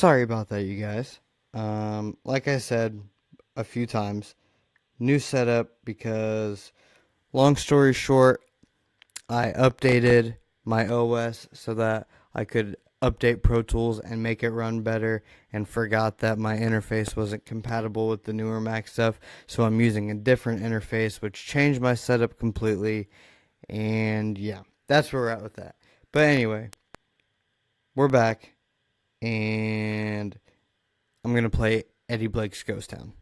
Sorry about that, you guys. Like I said a few times, new setup because, long story short, I updated my OS so that I could update Pro Tools and make it run better, and forgot that my interface wasn't compatible with the newer Mac stuff, so I'm using a different interface, which changed my setup completely, and yeah, that's where we're at with that. But anyway, we're back, and I'm going to play Eddie Blake's Ghost Town.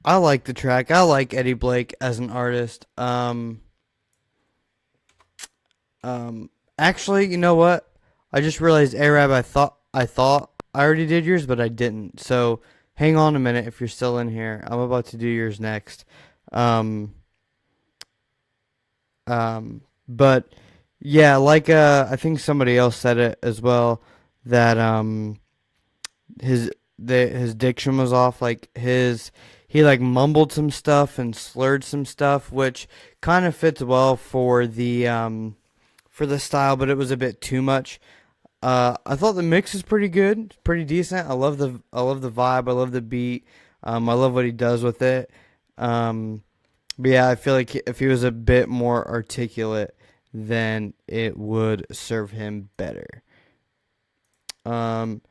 I like the track. I like Eddie Blake as an artist. Actually, you know what? I just realized, Arab, I thought I already did yours, but I didn't. So hang on a minute if you're still in here. I'm about to do yours next. Um, but yeah, like I think somebody else said it as well, that his diction was off. Like he like mumbled some stuff and slurred some stuff, which kind of fits well for the style, but it was a bit too much. I thought the mix is pretty good, pretty decent. I love the vibe. I love the beat. I love what he does with it. But yeah, I feel like if he was a bit more articulate, then it would serve him better. Um,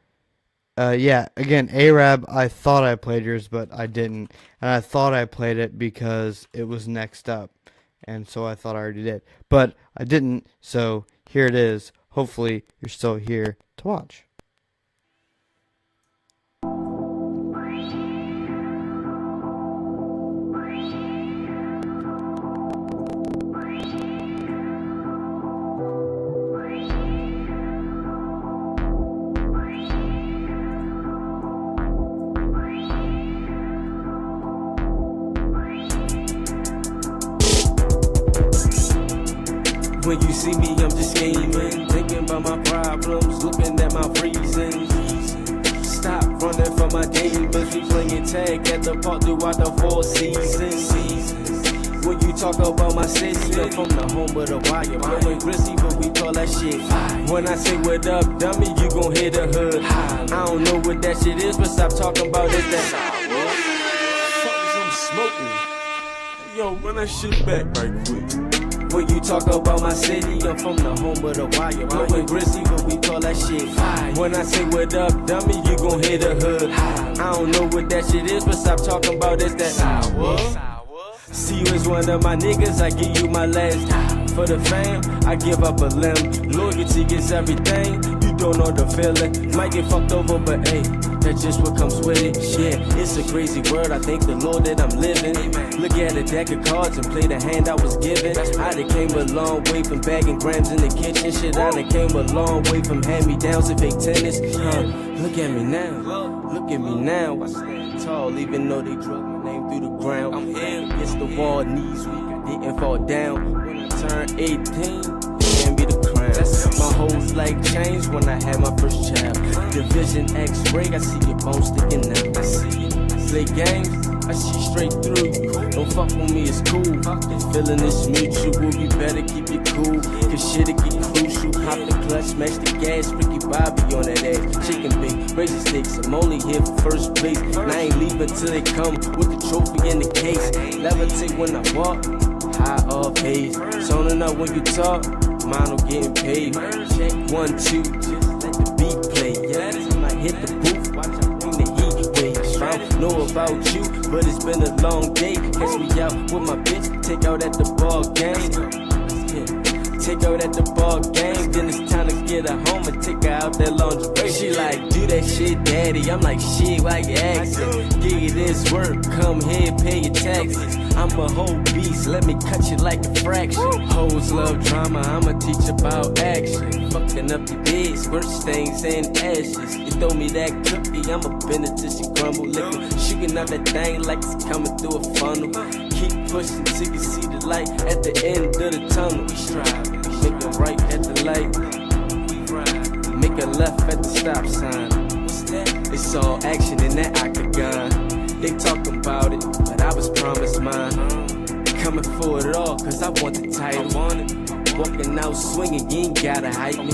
Yeah, again, Arab, I thought I played yours, but I didn't. And I thought I played it because it was next up. And so I thought I already did. But I didn't, so here it is. Hopefully, you're still here to watch. When you see me, I'm just scheming, thinking about my problems, looking at my reasons. Stop running from my demons, we playing tag at the park throughout the 4 seasons. When you talk about my city, I'm from the home of the wire, blowing grizzly, but we call that shit fire. When I say what up, dummy, you gon' hit the hood. I don't know what that shit is, but stop talking about it, that's fuck I'm smoking. Yo, run that shit back right quick. When you talk about my city, I'm from the home of the wire, blowing grizzly, but we call that shit fire. When I say what up, dummy, you gon' hit the hood. I don't know what that shit is, but stop talking about it, that's sour. See you as one of my niggas, I give you my last. For the fam, I give up a limb. Loyalty is everything, you don't know the feeling. Might get fucked over, but hey, that's just what comes with it. Yeah, it's a crazy world, I thank the Lord that I'm living. Look at a deck of cards and play the hand I was given. I done came a long way from bagging grams in the kitchen. Shit, I done came a long way from hand-me-downs and fake tennis. Look at me now, look at me now. I stand tall, even though they drug my name through the ground. I'm here against the wall, knees weak, I didn't fall down. When I turned 18, hand me the crown. My whole life changed when I had my first child. Division X-ray, I see your bones sticking out. I see it. Play games, I see straight through you. Don't fuck with me, it's cool. The feeling is mutual, you better keep it cool. Cause shit'll get crucial. Pop the clutch, smash the gas, Ricky Bobby on that ass. Chicken bake, razor sticks, I'm only here for first place. And I ain't leaving till they come with the trophy in the case. Levitate when I walk, high off haze. Zoning up when you talk, mine will getting paid. Check 1, 2, just let the beat play. Yeah, till I hit the booth, watch I bring the heat waves. I don't know about you, but it's been a long day. Catch me out with my bitch, take out at the ball game. Take out at the ball game, then it's time to get her home and take her out that lingerie. She like, do that shit, daddy. I'm like, shit, why you asking? Give you this work, come here, pay your taxes. I'm a whole beast, let me cut you like a fraction. Hoes love drama, I'ma teach about action. Fucking up your bed, squirt stains and ashes. You throw me that cookie, I'ma bend it till she crumble. Liquor, shooting out that thing like it's coming through a funnel. Keep pushing till you see the light at the end of the tunnel. We strive. Make a right at the light, we ride. Make a left at the stop sign. What's that? It's all action in that octagon. They talking about it, but I was promised mine. Coming for it all, cause I want the title. I want it. Walking out swinging, you ain't gotta hype me.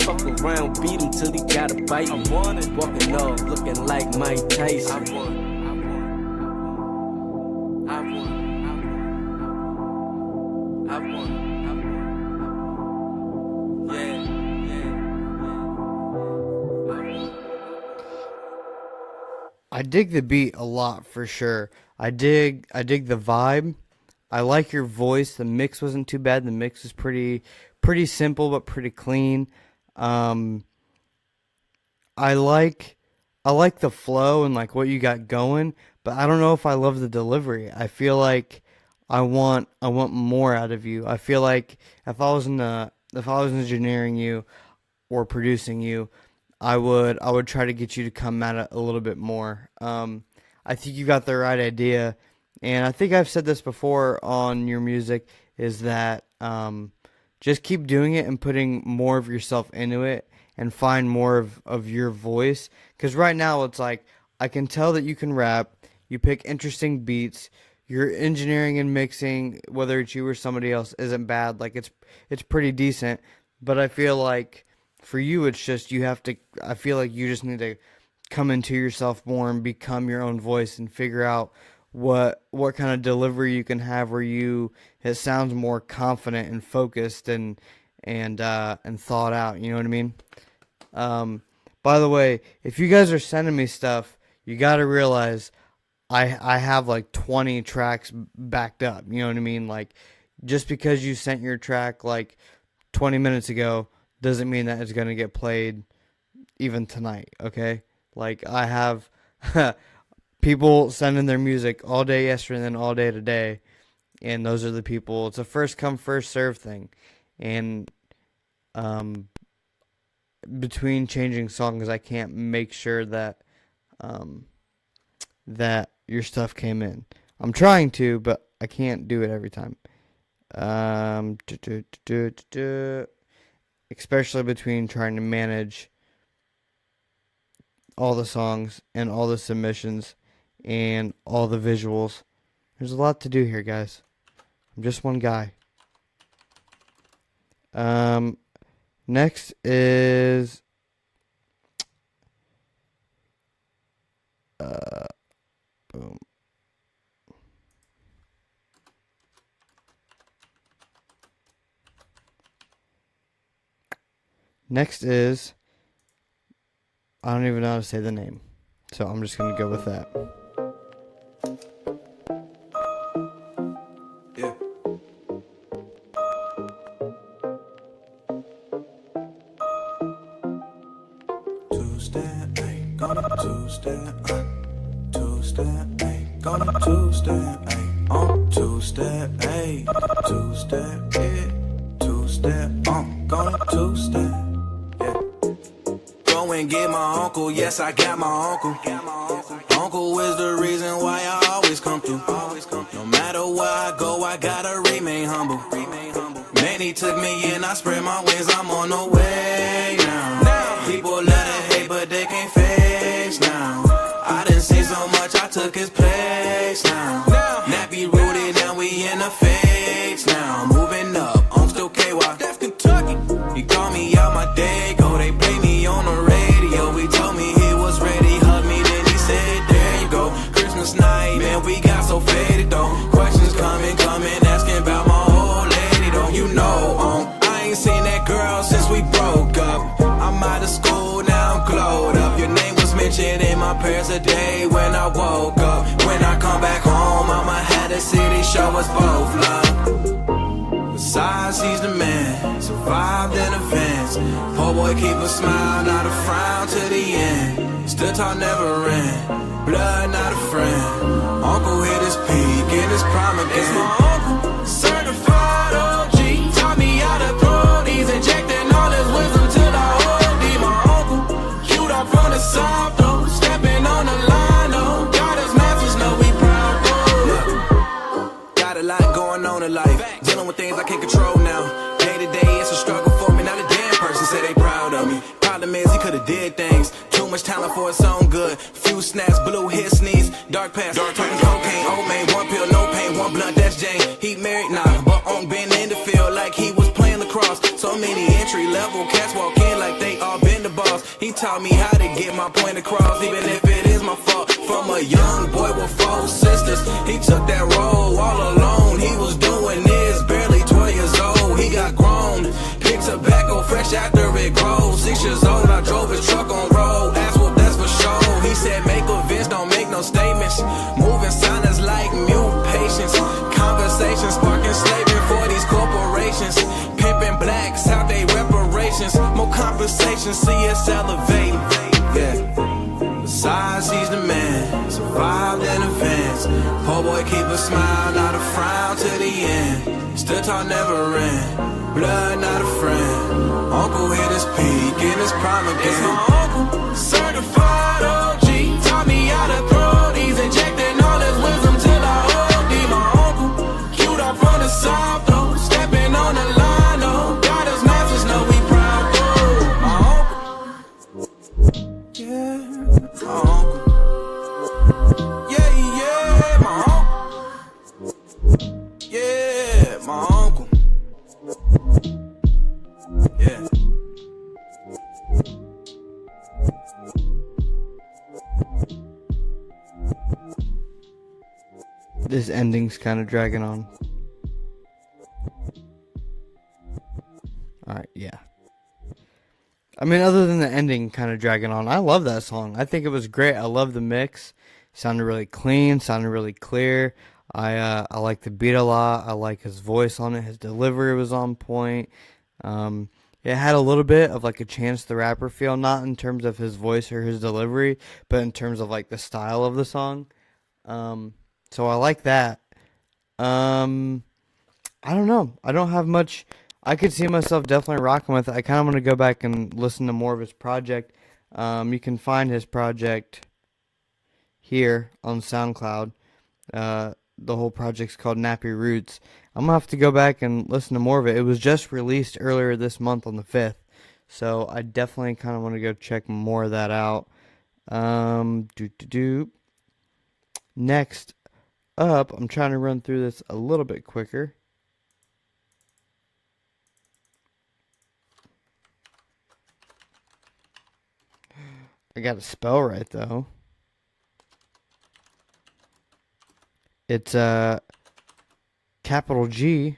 Fuck around, beat him till he gotta bite me. I want it. Walking off, looking like Mike Tyson. I want it. I dig the beat a lot for sure. I dig the vibe. I like your voice. The mix wasn't too bad. The mix is pretty simple but pretty clean. Um, I like the flow and like what you got going, but I don't know if I love the delivery. I feel like I want more out of you. I feel like if I was engineering you or producing you, I would try to get you to come at it a little bit more. I think you got the right idea, and I think I've said this before on your music is that just keep doing it and putting more of yourself into it and find more of your voice. Because right now it's like I can tell that you can rap, you pick interesting beats, your engineering and mixing, whether it's you or somebody else, isn't bad. Like it's pretty decent, but I feel like for you, it's just I feel like you just need to come into yourself more and become your own voice and figure out what kind of delivery you can have where it sounds more confident and focused and thought out. You know what I mean? By the way, if you guys are sending me stuff, you got to realize I have like 20 tracks backed up. You know what I mean? Like, just because you sent your track like 20 minutes ago doesn't mean that it's going to get played even tonight, okay? Like, I have people sending their music all day yesterday and then all day today, and those are the people. It's a first come, first serve thing. And um, between changing songs, I can't make sure that that your stuff came in. I'm trying to, but I can't do it every time. Um, do, do, do, do, do. Especially between trying to manage all the songs and all the submissions and all the visuals. There's a lot to do here, guys. I'm just one guy. Next is boom. Next is, I don't even know how to say the name, so I'm just gonna go with that. Yeah. Two-step, ayy, gonna two-step, two-step, ayy, gonna two-step, ayy, on two-step, ayy, two-step, yeah, two-step, gonna two-step, yeah. Go and get my uncle, yes, I got my uncle. Uncle is the reason why I always come through. No matter where I go, I gotta remain humble. Many took me in, I spread my wings, I'm on the way now. People love to hate, but they can't face now. I didn't see so much, I took his place now. Nappy rooted, now we in the face now. Moving up, I'm still KY. That's Kentucky. He called me out my day go, they play me on the radio. He told me he was ready, hugged me, then he said, there you go. Christmas night, man, we got so faded though. Questions coming, asking about my old lady though. You know, I ain't seen that girl since we broke up. I'm out of school, now I'm glowed up. Your name was mentioned in my prayers a day when I woke up. When I come back home, I'ma have the city show us both love. Besides, he's the man, survived in advance. Poor boy keep a smile, not a frown to the end. Still tall, never ran, blood not a friend. Uncle hit his peak in his prime again. It's my uncle, certified OG. Taught me how to throw these, injecting all his wisdom till I OD. My uncle, cute up from the south though, stepping on the line though. Got his masters, know we proud though. Got a lot going on in life, dealing with things I can't control now. Day to day, it's a struggle for me. Not a damn person say they proud of me. Problem is, he could've did things. Too much talent for its own good. Few snaps, blue hit, sneeze, dark past, turning cocaine. Old man, one pill, no pain, one blunt, that's Jane. He married now, but on been in the field like he was playing lacrosse. So many entry level cats walk in like they all been the boss. He taught me how to get my point across, even if it is my fault. From a young boy with 4 sisters, he took that role all alone. He was doing this, barely 12 years old. He got grown, picked tobacco fresh after it grows. 6 years old, I drove his truck on road. That's what that's for sure. He said make events, don't make no statements. Moving silence like mute patience. Conversations sparking slaving for these corporations. Pimping blacks out they reparations. More conversations, see us elevating. Yeah. Besides, he's the man, survived in advance. Poor boy keep a smile, not a frown to the end. Still tall, never ran, blood not a friend. Uncle hit his peak in his prime again. It's my uncle, certified OG. Taught me how to throw these, injecting all his wisdom till I OD. My uncle, cute up from the south though, stepping on the line though. Got his masters, know we proud though. My uncle, yeah, my uncle, yeah, my uncle, yeah, my uncle, yeah. This ending's kind of dragging on. Alright, yeah. I mean, other than the ending kind of dragging on, I love that song. I think it was great. I love the mix. Sounded really clean. Sounded really clear. I like the beat a lot. I like his voice on it. His delivery was on point. Um, it had a little bit of like a Chance the Rapper feel, not in terms of his voice or his delivery, but in terms of like the style of the song. Um, so I like that. Um, I don't know. I don't have much. I could see myself definitely rocking with it. I kind of want to go back and listen to more of his project. You can find his project here on SoundCloud. The whole project's called Nappy Roots. I'm gonna have to go back and listen to more of it. It was just released earlier this month on the 5th, so I definitely kind of want to go check more of that out. Do do do. Next up, I'm trying to run through this a little bit quicker. I got to spell right though. It's capital G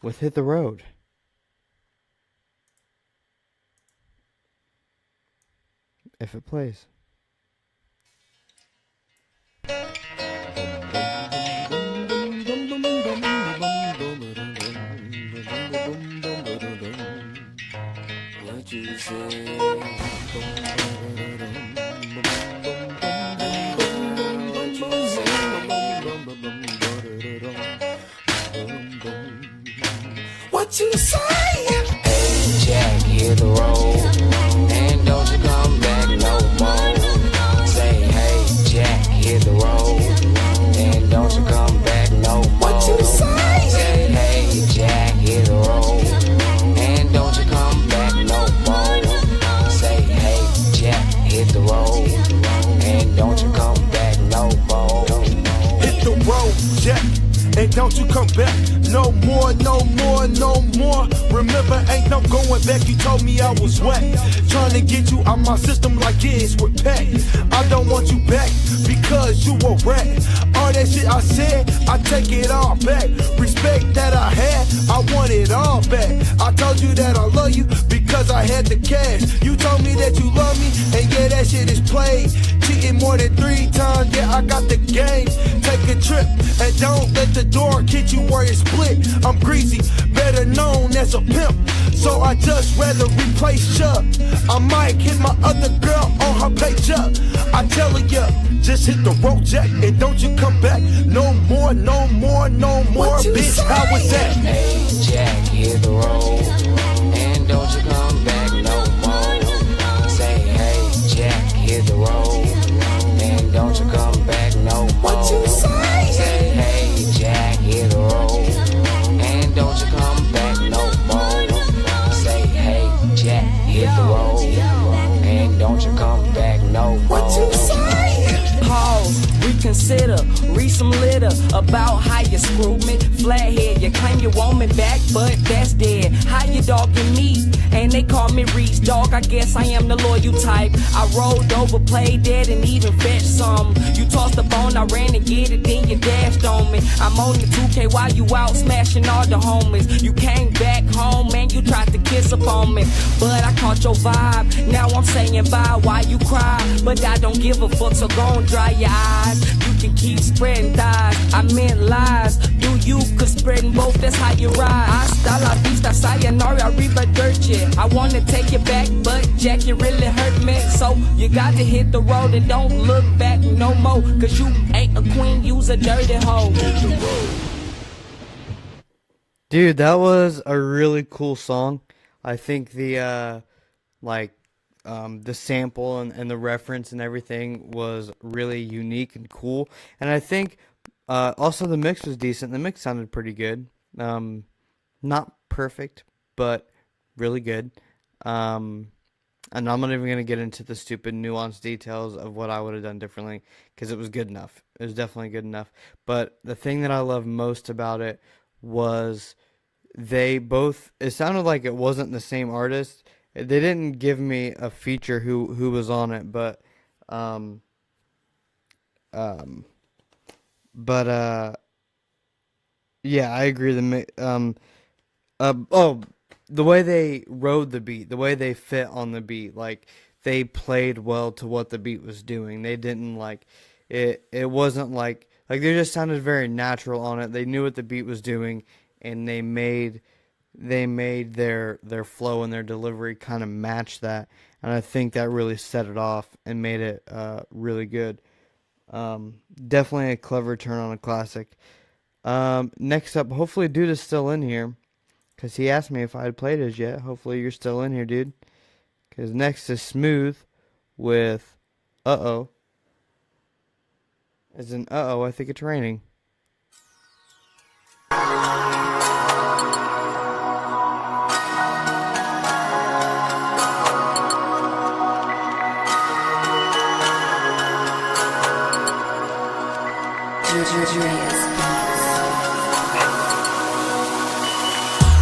with Hit the Road. If it plays. What you say? What you say? Hey Jack, hit the road, and don't you come back no more. Say hey Jack, hit the road, and don't you come back no more. What you say? Say hey Jack, hit the road, and don't you come back no more. Say hey Jack, hit the road, and don't you come back no more. Hit the road, Jack, and don't you come back no more, no more, no more. Remember, ain't no going back. You told me I was wet, trying to get you out my system like it's with Pat. I don't want you back because you a rat. All that shit I said, I take it all back. Respect that I had, I want it all back. I told you that I love you because I had the cash. You told me that you love me, and yeah, that shit is played. Cheating more than 3 times, yeah, I got the game. Take a trip and don't let the door hit you where it's split. I'm greasy, better known as a pimp, so I just rather replace Chuck. I might hit my other girl on her page up. I tell her, yeah, just hit the road, Jack, and don't you come back no more, no more, no more, bitch. Say? How was that? Hey Jack, hit the road, and don't you come back no more. Say hey Jack, hit the road, and don't you come back no more. What you say? Say hey Jack, hit the road, and don't you come back no more. Say hey Jack, hit the road, and don't you come back no more. What you say? Pause, reconsider, read some litter about how you screwed me. Flathead, you claim you want me back, but that's dead. How you dogging me? And they call me Reese, dog. I guess I am the loyal type. I rolled over, played dead, and even fetched some. You tossed the bone, I ran and get it, then you dashed on me. I'm on the 2K while you out smashing all the homies. You came back home, man, you tried to kiss up on me, but I caught your vibe. Now I'm saying bye while you cry, but I don't give a fuck, so gon' dry your eyes. You can keep spreading thighs, I meant lies. Do you, cause spreading both, that's how you ride. Hasta la vista, sayonara, arrivederci. I wanna take you back, but Jack, you really hurt me. So you got to hit the road and don't look back no more, cause you ain't a queen, you's a dirty hoe. Dude, that was a really cool song. I think the the sample and the reference and everything was really unique and cool. And I think also the mix was decent. The mix sounded pretty good. Not perfect, but really good. And I'm not even going to get into the stupid nuanced details of what I would have done differently because it was good enough. It was definitely good enough. But the thing that I love most about it was it sounded like it wasn't the same artist. They didn't give me a feature who was on it, but um um but yeah, I agree. Oh, the way they rode the beat, the way they fit on the beat, like they played well to what the beat was doing. They didn't like it. It wasn't like they just sounded very natural on it. They knew what the beat was doing, and they made their flow and their delivery kind of match that. And I think that really set it off and made it really good. Definitely a clever turn on a classic. Next up, hopefully, dude is still in here. Because he asked me if I had played his yet. Hopefully you're still in here, dude. Because next is Smooth with Uh-Oh. As in, uh-oh, I think it's raining.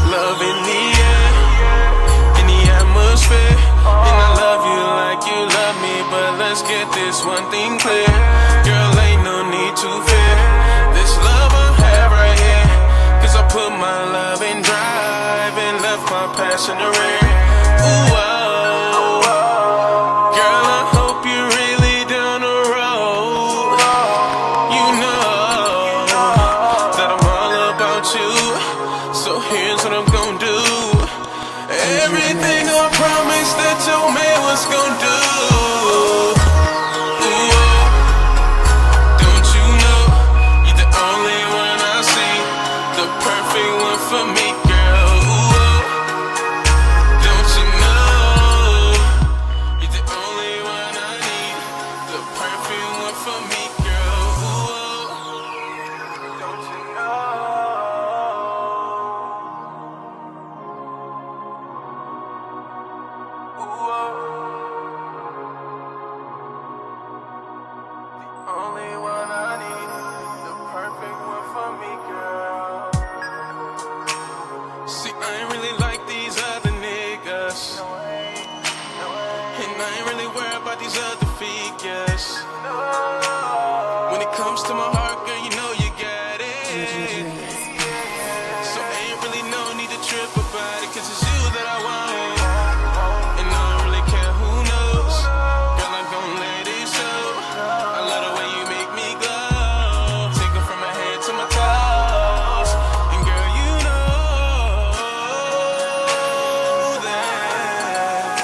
Love in the air, in the atmosphere. And I love you like you love me, but let's get this one thing clear. Girl, ain't no need to fear this love I have right here. Cause I put my love in drive and left my passion to rear. Ooh, oh. Girl, I hope you're really down the road. You know that I'm all about you. So here's what I'm gonna do. Everything I promised that your man was gonna do. Ooh, oh. Don't you know you're the only one I see, the perfect one for me, girl. Ooh, oh. Don't you know you're the only one I need, the perfect one for me, girl. Ooh, oh. Don't you know? Only one I need, the perfect one for me, girl. See, I ain't really like these other niggas, and I ain't really worried about these other figures. When it comes to my heart, girl, you know you got it. So ain't really no need to trip about it, cause it's you that I want. And I don't really care who knows. Girl, I'm gon' let it show. I love the way you make me glow. Take it from my head to my toes. And girl, you know that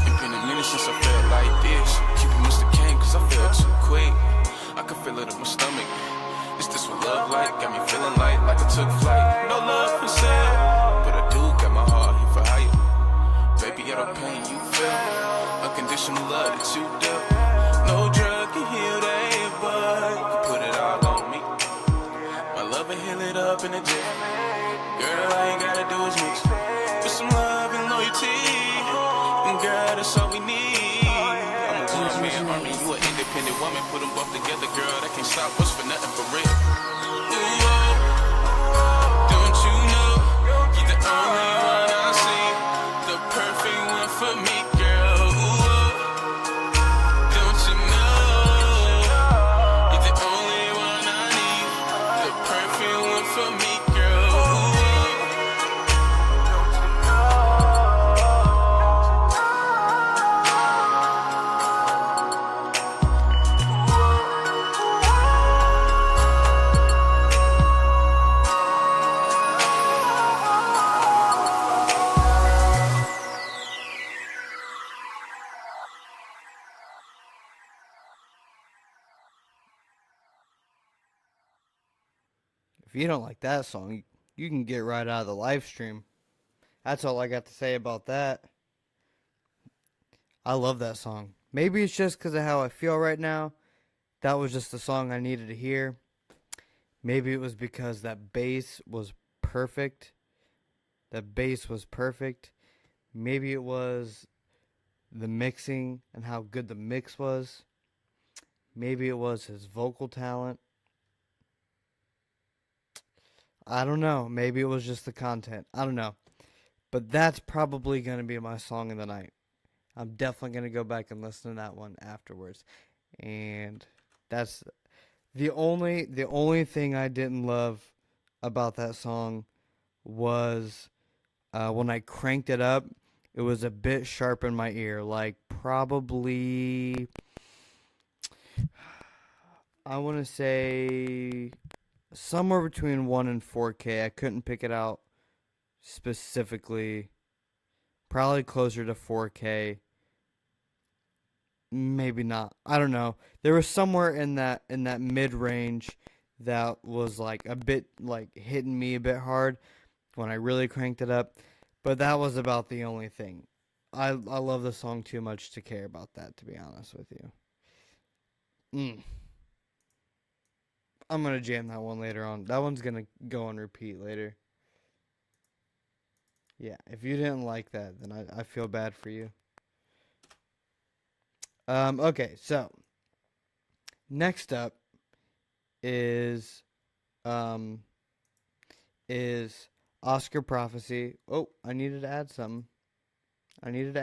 it's been a minute since I felt like this. Keep it Mr. Kane, cause I feel too quick. I can feel it in my stomach. Is this what love like? Got me feeling like I took flight. No love for sale, but I do got my heart here for hire. Baby, all the pain you feel, unconditional love that you do. No drug can heal that, but you can put it all on me. My love will heal it up in a jiff. Girl, all you gotta do is mix with some love and loyalty. And girl, that's all we need. I'm a one-man army, you an independent woman. Put them both together, girl, that can't stop us for nothing for real. Ooh, oh. Don't you know you're the only one I see, the perfect one for me, girl. Ooh, oh. Don't you know you're the only one I need, the perfect one for me, girl. Ooh, If you don't like that song, you can get right out of the live stream. That's all I got to say about that. I love that song. Maybe it's just because of how I feel right now. That was just the song I needed to hear. Maybe it was because that bass was perfect. That bass was perfect. Maybe it was the mixing and how good the mix was. Maybe it was his vocal talent. I don't know. Maybe it was just the content. I don't know. But that's probably going to be my song of the night. I'm definitely going to go back and listen to that one afterwards. And that's the only thing I didn't love about that song was when I cranked it up, it was a bit sharp in my ear, like probably, I want to say somewhere between 1 and 4K. I couldn't pick it out specifically. Probably closer to 4K. Maybe not. I don't know. There was somewhere in that mid range that was like a bit like hitting me a bit hard when I really cranked it up. But that was about the only thing. I love the song too much to care about that, to be honest with you. I'm gonna jam that one later on. That one's gonna go on repeat later. Yeah, if you didn't like that, then I feel bad for you. Okay, so next up is um is Oscar Prophecy. Oh, I needed to add something. I think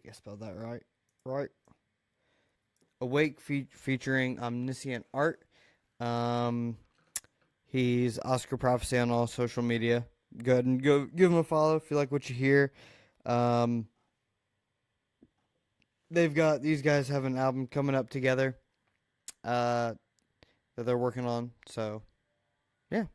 I spelled that right. Right. Awake featuring Omniscient Art. He's Oscar Prophecy on all social media. Go ahead and go give him a follow if you like what you hear. These guys have an album coming up together that they're working on. So, yeah.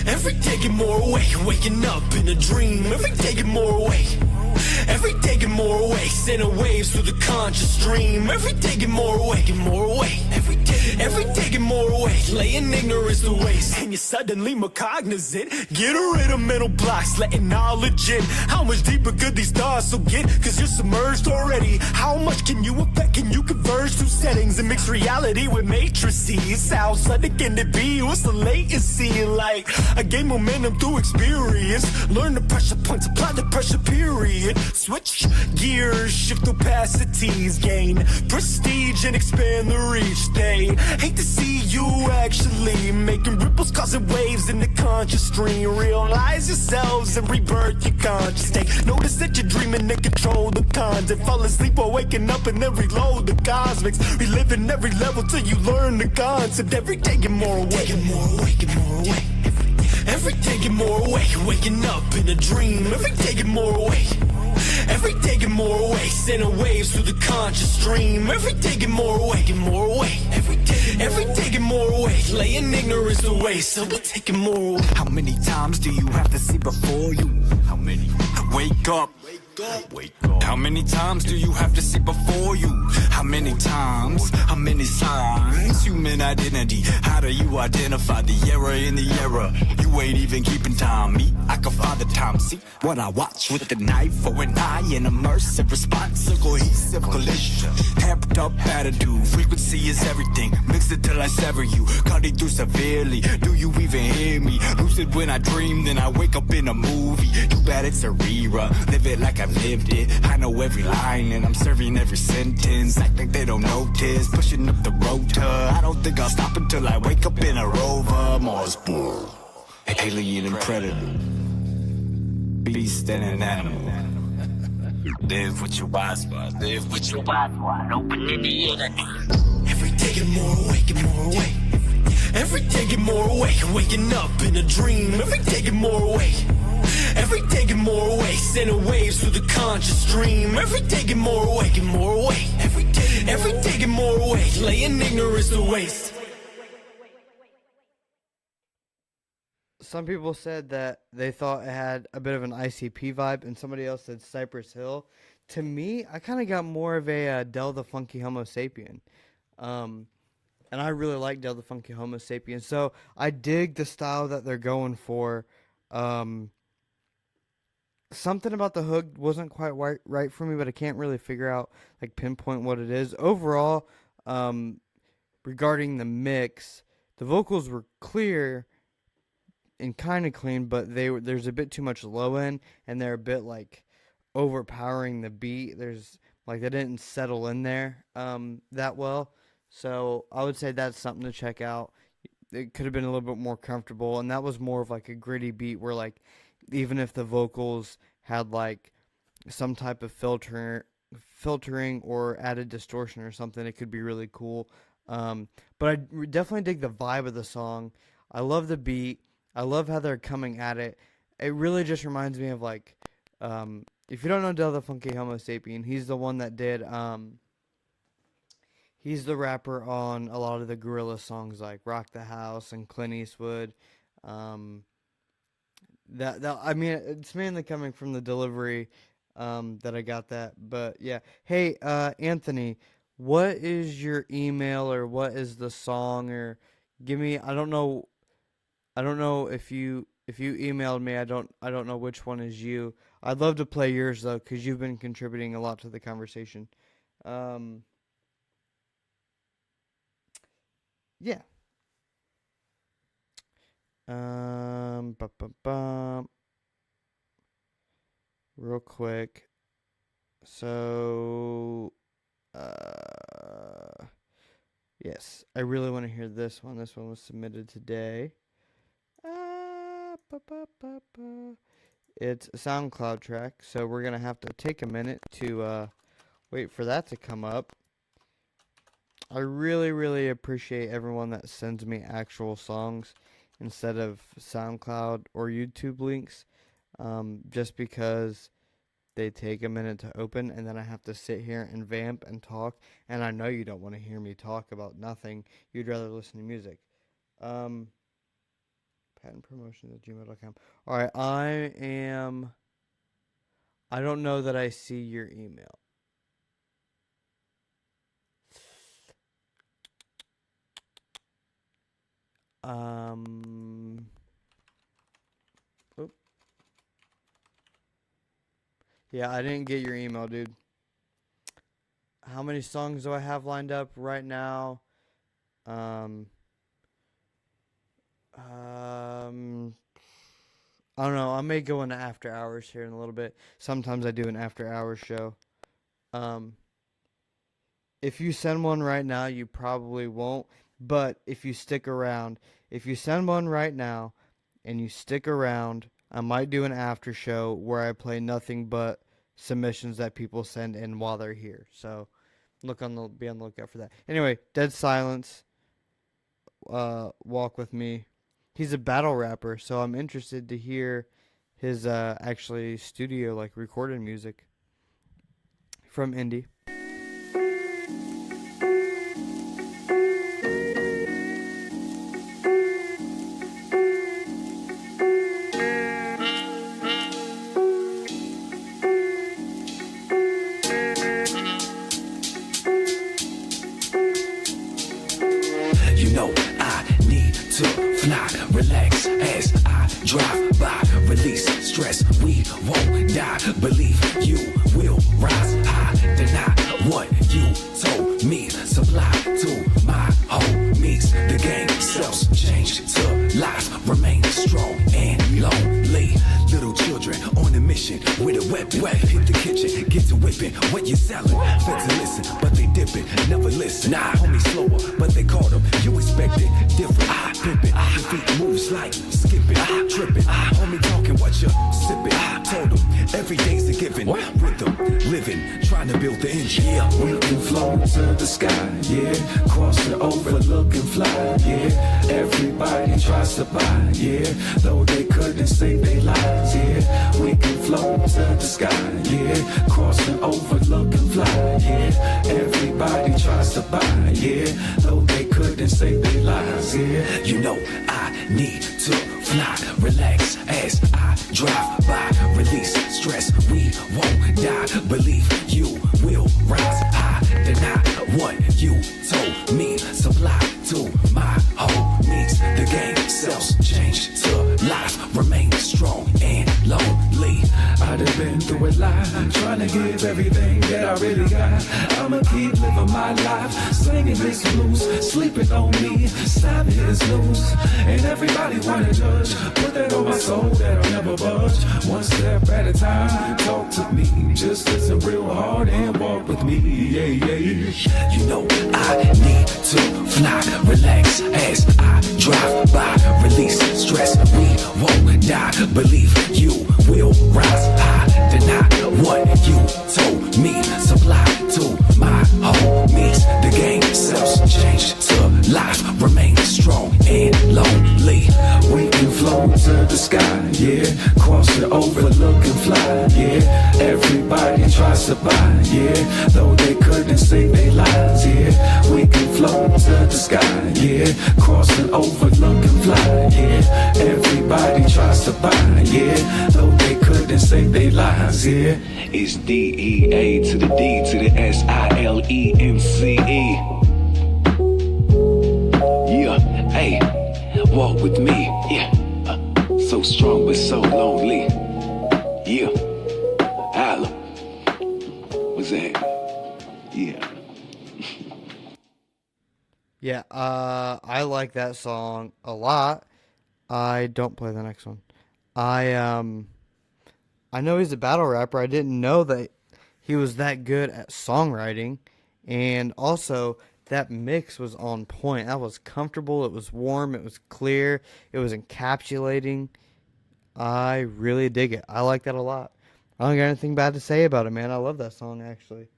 Every day get more awake, waking up in a dream. Every day get more awake. Every day get more awake, sending waves through the conscious stream. Every day get more awake and more awake. Every day get more awake, laying ignorance to waste. And you're suddenly more cognizant. Get rid of mental blocks, letting knowledge in. How much deeper could these thoughts will get? Cause you're submerged already. How much can you affect? Can you converge through settings and mix reality with matrices? How sudden can it be? What's the latency like? I gain momentum through experience. Learn the pressure points, apply the pressure period. Switch gears, shift opacities, gain prestige and expand the reach. They hate to see you actually making ripples, causing waves in the conscious stream. Realize yourselves and rebirth your conscious state. Notice that you're dreaming and control the content. Fall asleep while waking up and then reload the cosmics. Reliving every level till you learn the concept. Every day get more awake, and more awake, and more awake. Every day get more awake, waking up in a dream. Every day get more awake. Every day get more awake, sending waves through the conscious stream. Every day get more awake and more awake. Every day get more awake, laying ignorance to waste. So we're taking more awake. How many times do you have to see before you? How many? Wake up. Wake up. How many times do you have to see before you? How many times? How many signs? Human identity. How do you identify the error in the error? You ain't even keeping time. Me, I can find the time. See what I watch with the knife for an eye. An immersive response, a cohesive collision. Amped up attitude. Frequency is everything. Mix it till I sever you. Cutting through severely. Do you even hear me? Lucid when I dream, then I wake up in a movie. Too bad it's a rerun. Live it like I've lived it. I know every line and I'm serving every sentence. Act like they don't notice. Pushing up the rotor. I don't think I'll stop until I wake up in a rover. Mars bull, alien and predator, beast and an animal. Live with your eyes wide. Live with your eyes wide open in the internet. Every day get more awake and more awake. Every day get more awake, waking up in a dream. Every day get more awake. Every day get more awake, sending waves through the conscious stream. Every day get more awake and more awake. Every day get more awake, laying ignorance to waste. Some people said that they thought it had a bit of an ICP vibe, and somebody else said Cypress Hill. To me, I kind of got more of a Del the Funky Homo Sapien. And I really like Del the Funky Homo Sapien. So I dig the style that they're going for. Something about the hook wasn't quite right for me, but I can't really figure out, like, pinpoint what it is. Overall, regarding the mix, the vocals were clear and kind of clean, but there's a bit too much low end, and they're a bit, like, overpowering the beat. There's like they didn't settle in there that well. So I would say that's something to check out. It could have been a little bit more comfortable, and that was more of like a gritty beat where like even if the vocals had like some type of filtering or added distortion or something, it could be really cool. But I definitely dig the vibe of the song. I love the beat. I love how they're coming at it. It really just reminds me of like, if you don't know Del the Funky Homo Sapien, he's the one that did, he's the rapper on a lot of the Gorilla songs like Rock the House and Clint Eastwood. I mean, it's mainly coming from the delivery that I got that. But yeah. Hey, Anthony, what is your email or what is the song, or give me, I don't know if you emailed me, I don't know which one is you. I'd love to play yours though, cuz you've been contributing a lot to the conversation. Yeah. Bum, bum, bum. Real quick. So, yes, I really want to hear this one. This one was submitted today. It's a SoundCloud track, so we're going to have to take a minute to wait for that to come up. I really, really appreciate everyone that sends me actual songs instead of SoundCloud or YouTube links, just because they take a minute to open, and then I have to sit here and vamp and talk, and I know you don't want to hear me talk about nothing. You'd rather listen to music. Patentpromotions@gmail.com. All right, I don't know that I see your email. Oop. Yeah, I didn't get your email, dude. How many songs do I have lined up right now? I don't know. I may go into after hours here in a little bit. Sometimes I do an after hours show. If you send one right now, you probably won't. But if you stick around, if you send one right now and you stick around, I might do an after show where I play nothing but submissions that people send in while they're here. So be on the lookout for that. Anyway, Dead Silence, Walk With Me. He's a battle rapper, so I'm interested to hear his actually studio, like, recorded music from Indy. Relax as I drive by, release stress, we won't die. Believe you will rise high, deny what you told me. Supply to my homies. The game sells changed to life, remain strong and lonely. Little children on a mission with a weapon. Hit the kitchen, get to whipping. What you selling? Fed to listen, but they dipping. Never listen. Nah, homie slower, but they caught them. You expect it different. Pimping. Your feet moves like skipping. Tripping. Homie talking what you sipping. Told them every day's a given. Rhythm, living, trying to build the engine. Yeah, we can float to the sky. Yeah, crossing over, looking fly. Yeah, everybody tries to buy. Yeah, though they couldn't save their lives. Yeah, we can float to the sky. Yeah, crossing over, looking fly. Yeah, everybody tries to buy. Yeah, though they couldn't save their lives. Yeah, you know I need to fly, relax as I drive by. Release stress, we won't die. Believe you will rise high. Deny what you told me. Supply to my homies. The game sells changed to life. Remain strong and lonely. I done been through a lot, trying to give everything that I really got. I'ma keep living my life, singing this blues, sleeping on me, stopping his news. And everybody wanna judge, put that on my soul that I'll never budge. One step at a time, talk to me, just listen real hard and walk with me. Yeah, yeah, yeah. You know I need to fly, relax as I drive by, release stress. We won't die. Believe you will rise high. Deny what you told me. Supply to my homies. The game sells change to life. Remain strong and lonely. We can flow to the sky, yeah. Cross it over, look and fly, yeah. Everybody tries to buy, yeah. Though they couldn't save their lives, yeah. We can flow to the sky, yeah. Cross it over, look and fly, yeah. Everybody tries to buy, yeah. Though they couldn't save their lives, yeah. It's DEA to the D to the SILENCE. Yeah, hey, walk with me, yeah. So strong but so lonely. Yeah, Holla. What's that? Yeah. Yeah, I like that song a lot. I don't play the next one. I know he's a battle rapper. I didn't know that he was that good at songwriting. And also, that mix was on point. That was comfortable. It was warm. It was clear. It was encapsulating. I really dig it. I like that a lot. I don't got anything bad to say about it, man. I love that song, actually.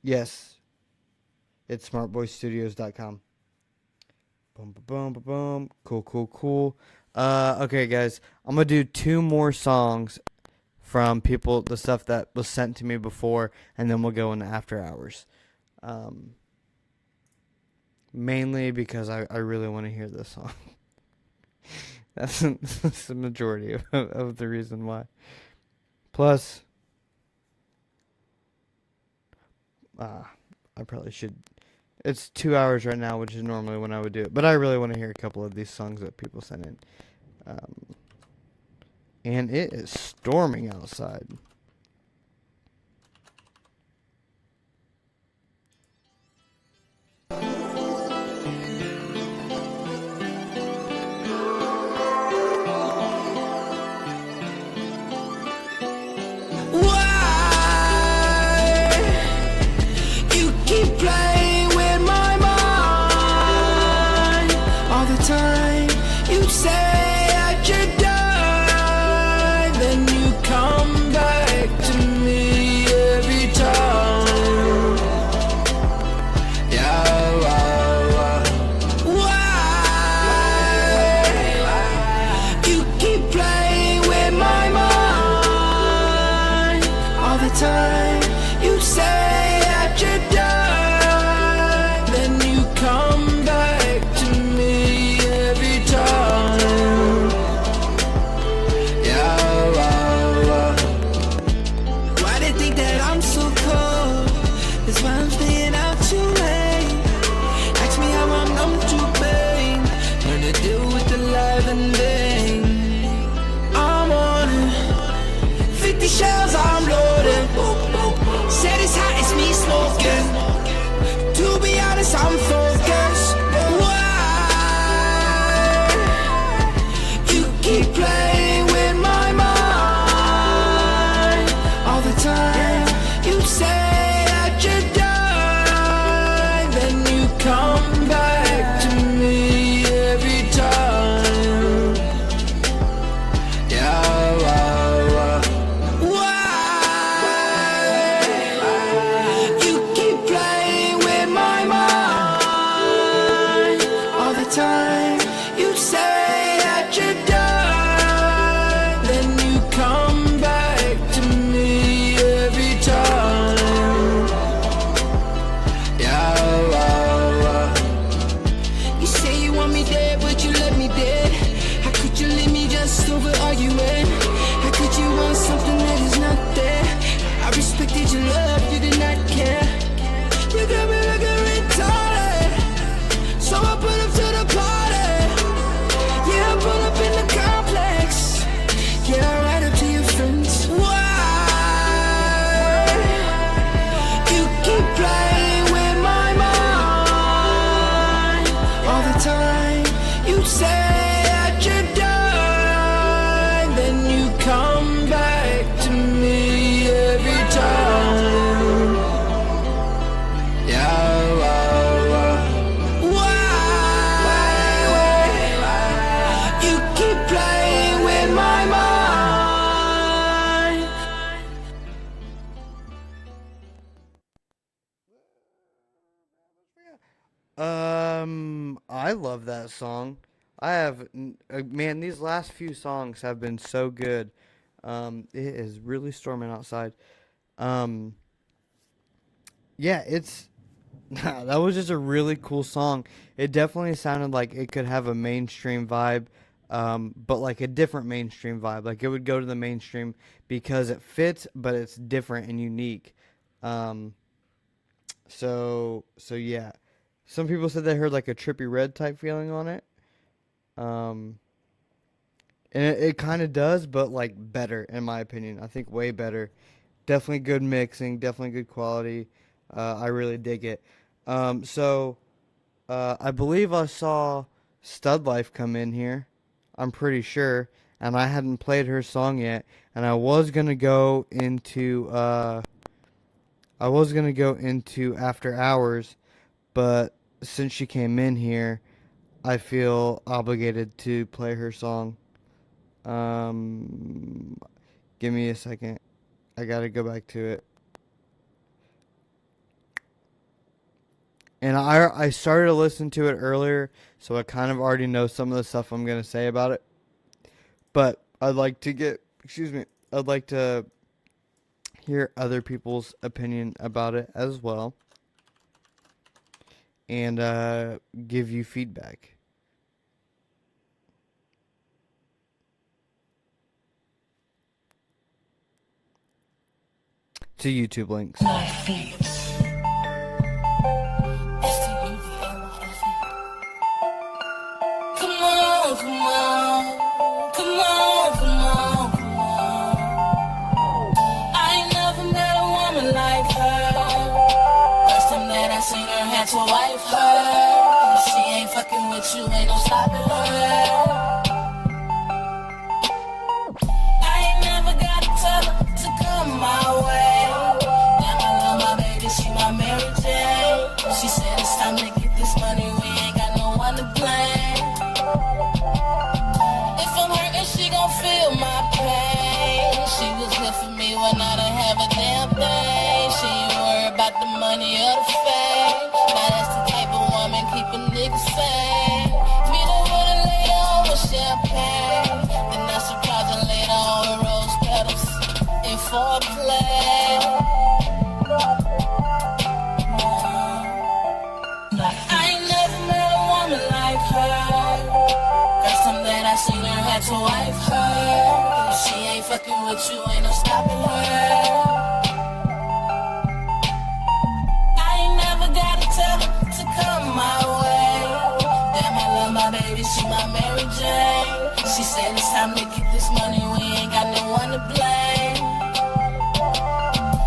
Yes. It's smartboystudios.com. Boom, boom, boom, boom. Cool, cool, cool. Okay, guys. I'm going to do 2 more songs from people, the stuff that was sent to me before, and then we'll go into after hours. Mainly because I really want to hear this song. That's the majority of the reason why. Plus, I probably should. It's 2 hours right now, which is normally when I would do it. But I really want to hear a couple of these songs that people sent in. And it is storming outside. Say that you're done, then you come back. time you say that you're done, then you come back to me every time. Yeah, why you keep playing with my mind? I love that song. I have, man, these last few songs have been so good. It is really storming outside. Um, yeah, it's, that was just a really cool song. It definitely sounded like it could have a mainstream vibe, but like a different mainstream vibe. Like it would go to the mainstream because it fits, but it's different and unique. Um, so yeah. Some people said they heard like a Trippy Red type feeling on it. Um, and it kind of does, but like better in my opinion. I think way better. Definitely good mixing, definitely good quality. I really dig it. I believe I saw Stud Life come in here. I'm pretty sure, and I hadn't played her song yet. And I was gonna go into After Hours, but since she came in here, I feel obligated to play her song. Give me a second. I gotta go back to it. And I started to listen to it earlier, so I kind of already know some of the stuff I'm gonna say about it. But I'd like to hear other people's opinion about it as well, and give you feedback. To YouTube links. To wife her, if she ain't fucking with you, ain't no stopping her. I ain't never gotta tell her to come my way. Damn, I love my baby, she my Mary Jane. She said it's time to get this money, we ain't got no one to blame. If I'm hurting, she gon' feel my pain. She was here for me when I didn't have a damn thing. She ain't worried about the money or the fame. Now that's the type of woman keep a nigga sane. Meet her with a later on with champagne. Then I surprise her later on with rose petals in foreplay. I ain't never met a woman like her. First time that I seen her, had to wife her. If she ain't fucking with you, ain't no stopping her. To come my way. Damn, I love my baby, she my Mary Jane. She said it's time to get this money, we ain't got no one to blame.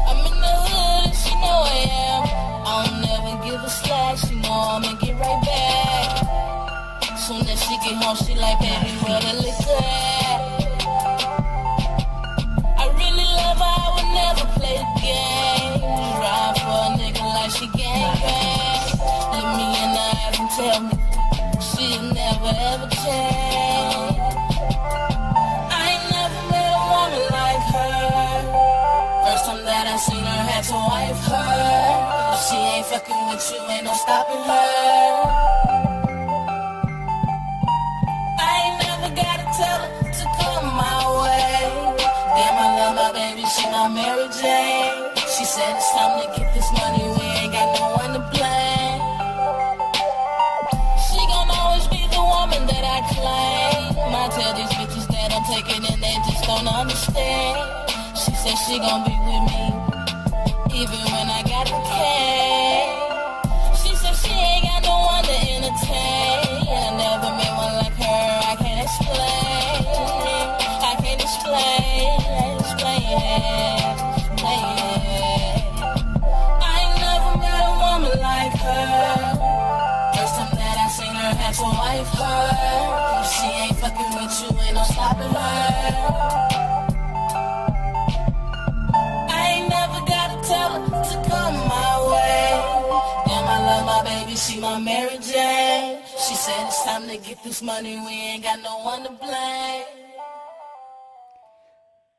I'm in the hood and she know I am. I don't never give a slack, she know I'ma get right back. Soon as she get home, she like, baby, where the liquor at? I really love her, I would never play the game. Ride for a nigga like she gang bang. Look me in the eyes and tell me she'll never ever change. I ain't never met a woman like her. First time that I seen her, had to wife her. If she ain't fucking with you, ain't no stopping her. I ain't never gotta tell her to come my way. Damn, I love my baby, she my Mary Jane. She said it's time to get this money, we ain't got no one to blame. She gon' always be the woman that I claim. I tell these bitches that I'm taking and they just don't understand. She said she gon' be with me, even when I got the cane. She said she ain't got no one to entertain. I never met one like her, I can't explain. I can't explain. I ain't never met a woman like her. First time that I seen her, had got your wife hurt. If she ain't fucking with you, ain't no stopping her. I ain't never gotta tell her to come my way. Damn, I love my baby, she my Mary Jane. She said it's time to get this money, we ain't got no one to blame.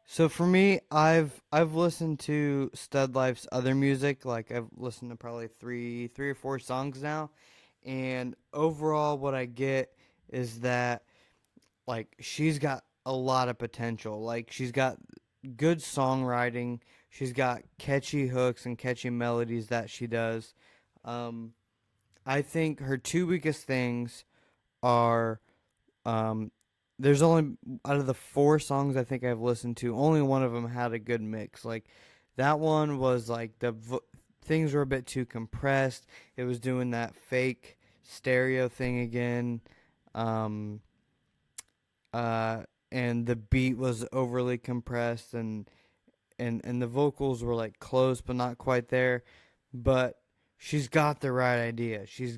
So for me, I've listened to Stud Life's other music. Like I've listened to probably three or four songs now, and overall, what I get is that like she's got a lot of potential. Like she's got good songwriting. She's got catchy hooks and catchy melodies that she does. Um, I think her two weakest things are um, there's only out of the four songs I think I've listened to, only one of them had a good mix. Like that one was like things were a bit too compressed. It was doing that fake stereo thing again. Um, and the beat was overly compressed, and the vocals were like close but not quite there. But she's got the right idea. She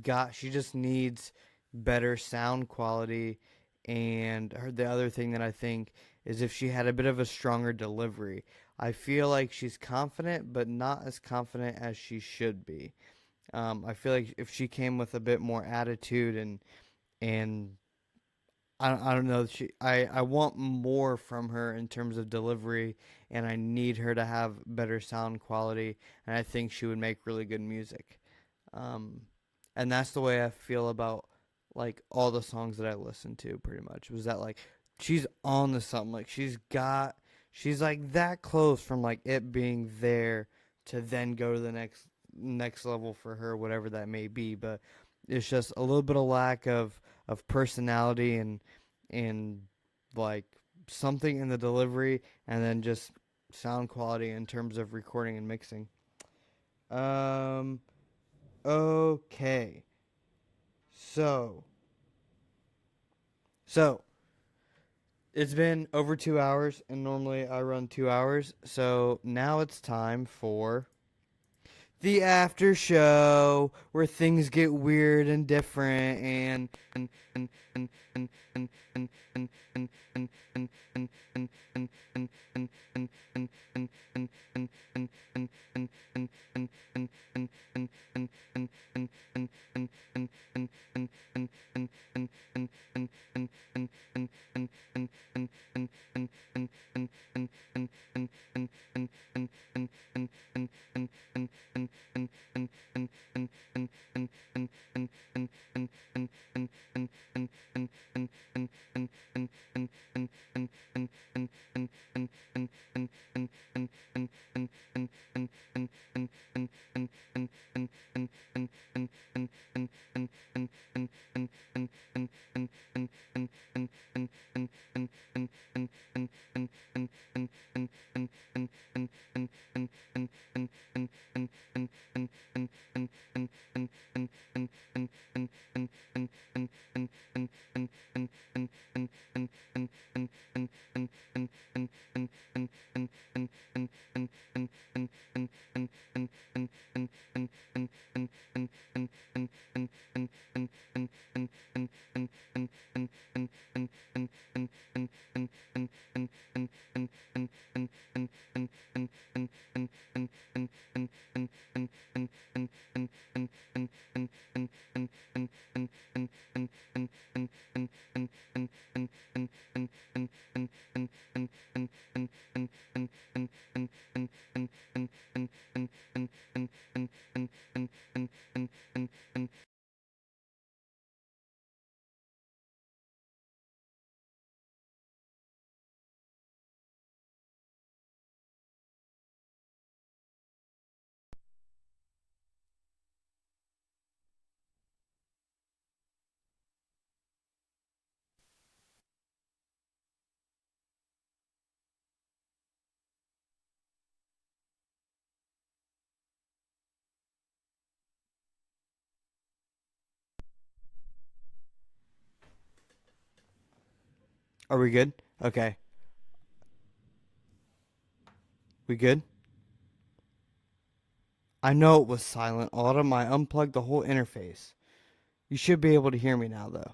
just needs better sound quality. And the other thing that I think is if she had a bit of a stronger delivery. I feel like she's confident, but not as confident as she should be. I feel like if she came with a bit more attitude and I don't know. I want more from her in terms of delivery, and I need her to have better sound quality, and I think she would make really good music. Um, and that's the way I feel about like all the songs that I listened to. Pretty much was that like she's on to something. Like she's like that close from like it being there to then go to the next level for her, whatever that may be. But it's just a little bit of lack of personality and like something in the delivery, and then just sound quality in terms of recording and mixing. Um okay. So it's been over 2 hours, and normally I run 2 hours. So now it's time for the after show, where things get weird and different, are we good? Okay. We good? I know it was silent, Autumn. I unplugged the whole interface. You should be able to hear me now, though.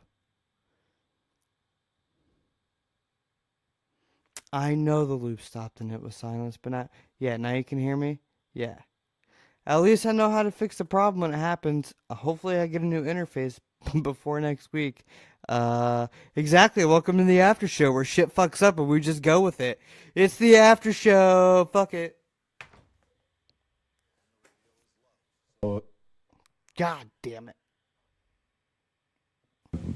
I know the loop stopped and it was silence, but not. Yeah, now you can hear me? Yeah. At least I know how to fix the problem when it happens. Hopefully I get a new interface before next week. Exactly. Welcome to the after show where shit fucks up and we just go with it. It's the after show. Fuck it. God damn it.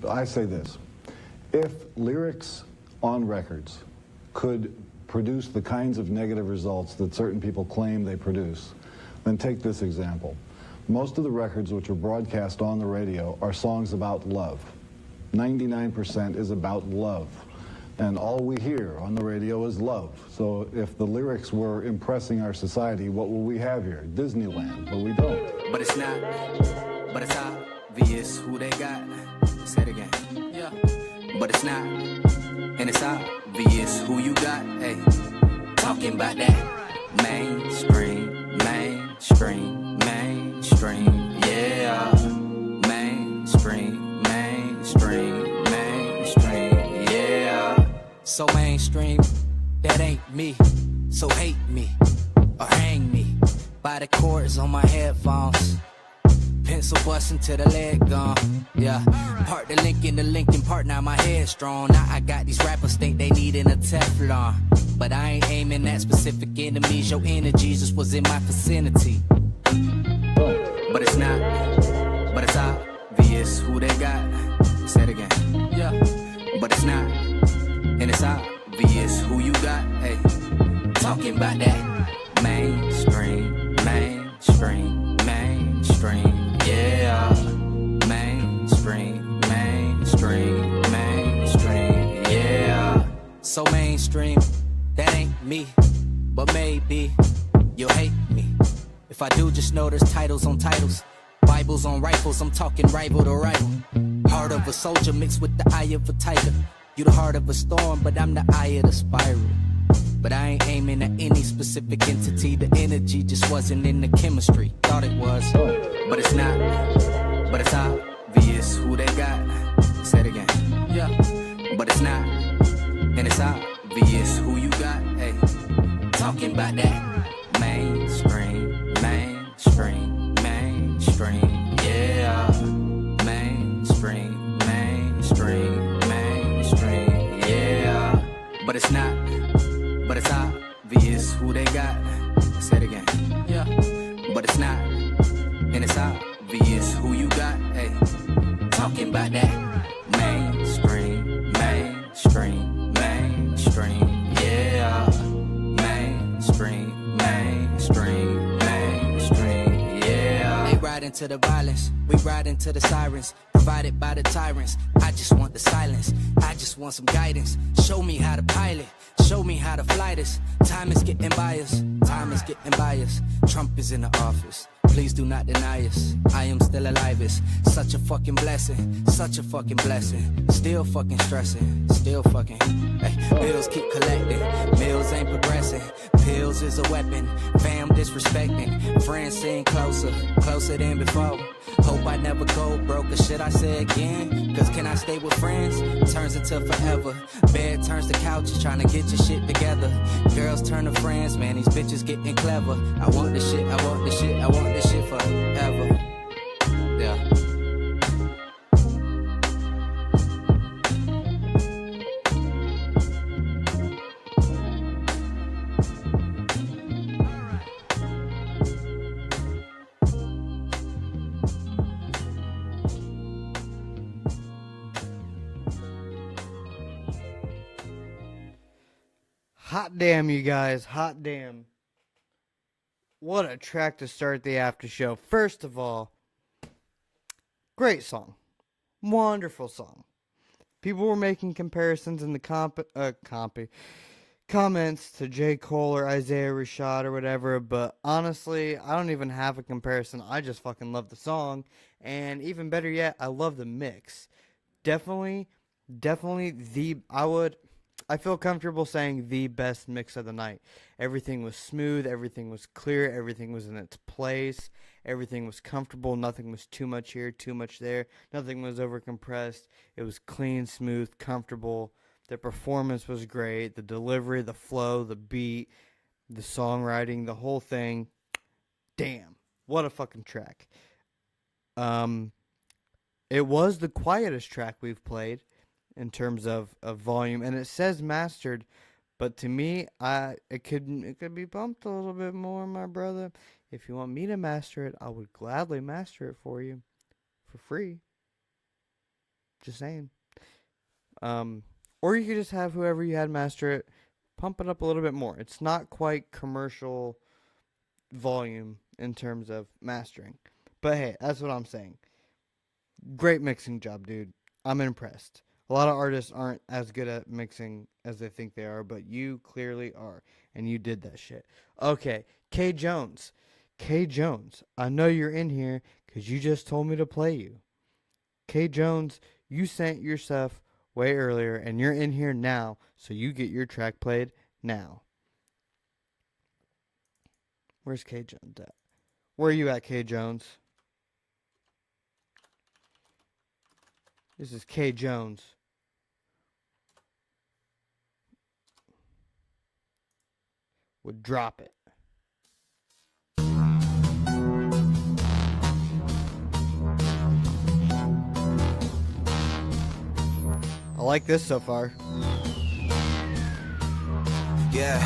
I say this. If lyrics on records could produce the kinds of negative results that certain people claim they produce, then take this example. Most of the records which are broadcast on the radio are songs about love. 99% is about love. And all we hear on the radio is love. So if the lyrics were impressing our society, what will we have here? Disneyland, but we don't. But it's not, but it's obvious who they got. Say it again. Yeah. But it's not, and it's obvious who you got. Hey, talking about that mainstream, mainstream, mainstream. Yeah, mainstream, mainstream, mainstream. Yeah. So mainstream, that ain't me. So hate me or hang me by the cords on my headphones. Pencil busting to the leg gone. Yeah, part the Lincoln part, now my head strong. Now I got these rappers think they needin' a Teflon, but I ain't aiming at specific enemies. Your energy just was in my vicinity. But it's not, but it's obvious who they got. Say it again. Yeah, but it's not, and it's obvious who you got. Hey, talking about that mainstream, mainstream, mainstream. Yeah, mainstream, mainstream, mainstream, yeah. So mainstream, that ain't me, but maybe you'll hate me. If I do, just know there's titles on titles, Bibles on rifles, I'm talking rival to rival. Heart of a soldier mixed with the eye of a tiger. You the heart of a storm, but I'm the eye of the spiral. But I ain't aiming at any specific entity. The energy just wasn't in the chemistry. Thought it was, but it's not. But it's obvious who they got. Say it again. Yeah. But it's not. And it's obvious who you got. Hey, talking about that mainstream, mainstream, mainstream. Yeah. Mainstream, mainstream, mainstream. Yeah. But it's not. But it's obvious who they got. Say it again. Yeah. But it's not. And it's obvious who you got. Hey, talking about that mainstream, mainstream, mainstream. Yeah. Mainstream, mainstream, mainstream. Yeah. They ride into the violence. We ride into the sirens. Provided by the tyrants. I just want the silence. I just want some guidance. Show me how to pilot. Show me how to fly this. Time is getting biased. Time is getting biased. Trump is in the office. Please do not deny us. I am still alive. It's such a fucking blessing. Such a fucking blessing. Still fucking stressing. Still fucking. Hey, bills keep collecting. Bills ain't progressing. Pills is a weapon. Fam disrespecting. Friends sitting closer. Closer than before. Hope I never go broke, or should I say again? Cause can I stay with friends? Turns into forever. Bed turns to couches, trying to get your shit together. Girls turn to friends, man, these bitches getting clever. I want this shit, I want this shit, I want this shit forever. Yeah. Hot damn, you guys. Hot damn. What a track to start the after show. First of all, great song. Wonderful song. People were making comparisons in the comments to J. Cole or Isaiah Rashad or whatever, but honestly, I don't even have a comparison. I just fucking love the song, and even better yet, I love the mix. Definitely I feel comfortable saying the best mix of the night. Everything was smooth, everything was clear, everything was in its place, everything was comfortable, nothing was too much here, too much there, nothing was overcompressed. It was clean, smooth, comfortable. The performance was great, the delivery, the flow, the beat, the songwriting, the whole thing. Damn, what a fucking track. Um, it was the quietest track we've played in terms of volume, and it says mastered, but to me, it could be bumped a little bit more, my brother. If you want me to master it, I would gladly master it for you for free. Just saying. Um, or you could just have whoever you had master it, pump it up a little bit more. It's not quite commercial volume in terms of mastering, but hey, that's what I'm saying. Great mixing job, dude. I'm impressed. A lot of artists aren't as good at mixing as they think they are, but you clearly are, and you did that shit. Okay, K Jones. K Jones, I know you're in here because you just told me to play you. K Jones, you sent your stuff way earlier, and you're in here now, so you get your track played now. Where's K Jones at? Where are you at, K Jones? This is K Jones. Would drop it. I like this so far. Yeah,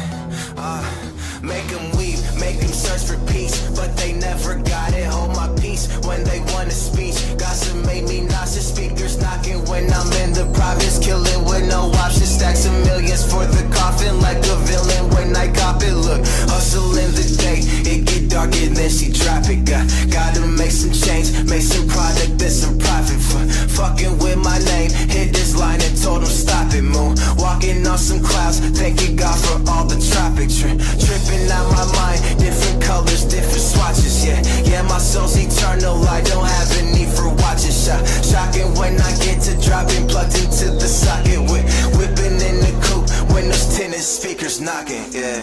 make them weep, make them search for peace, but they never got it. Hold my peace when they want a speech. Gossip made me nauseous, speakers knocking when I'm in the province, killing with no options. Stacks of millions for the coffin, like a villain when I cop it. Look, hustle in the day, it get dark and then she drop it. Gotta make some change, make some product, then some profit. For fucking with my name, hit this line and told them stop it. Moon, walking on some clouds, thanking God for all the tropic tripping out my mind, different colors, different swatches. Yeah, my soul's eternal. I don't have a need for watches. Shocking when I get to dropping, plugged into the socket with whipping in the coupe. Windows tinted, speakers knocking. Yeah.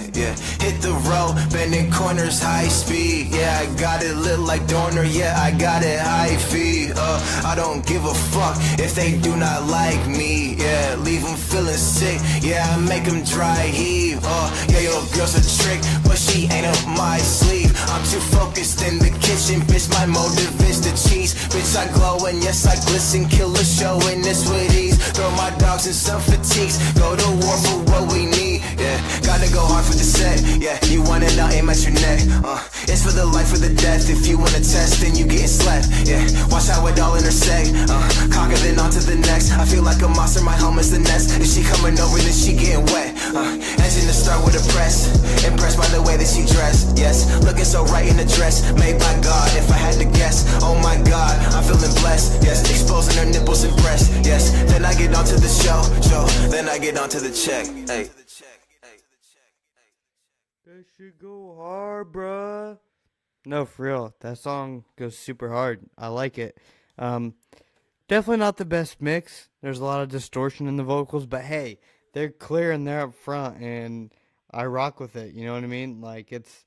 Hit the road, bending corners, high speed. Yeah, I got it lit like Dorner. Yeah, I got it high feed. I don't give a fuck if they do not like me. Yeah, leave them feeling sick. Yeah, I make them dry heave. Yeah, your girl's a trick, but she ain't up my sleeve. I'm too focused in the kitchen, bitch, my motive is the cheese. Bitch, I glow and yes, I glisten. Kill a show in this with ease. Throw my dogs in some fatigues. Go to war for what we need. Yeah, gotta go hard for the set. Yeah, you want it, I'll aim at your neck. It's for the life or the death. If you wanna test, then you getting slept. Yeah, watch how it all intersect. Conquer then on to the next. I feel like a monster, my home is the nest. If she coming over, then she getting wet. Engine to start with a press. Impressed by the way that she dressed. Yes, looking so right in the dress. Made by God, if I had to guess. Oh my God, I'm feeling blessed. Yes, exposing her nipples and breasts. Yes, then I get onto the show. Then I get onto the check. Hey. That shit go hard, bruh. No, for real. That song goes super hard. I like it. Definitely not the best mix. There's a lot of distortion in the vocals, but hey, they're clear and they're up front, and I rock with it. You know what I mean? Like it's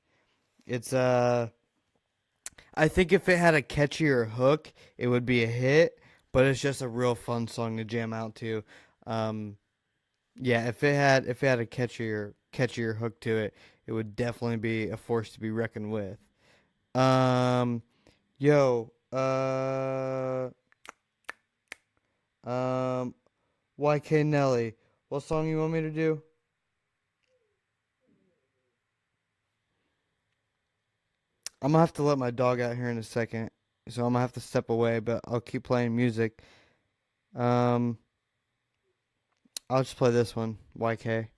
I think if it had a catchier hook, it would be a hit. But it's just a real fun song to jam out to. Yeah, if it had a catchier hook to it, it would definitely be a force to be reckoned with. Um, yo, um, YK Nelly, what song you want me to do? I'm gonna have to let my dog out here in a second, so I'm gonna have to step away, but I'll keep playing music. Um, I'll just play this one, YK.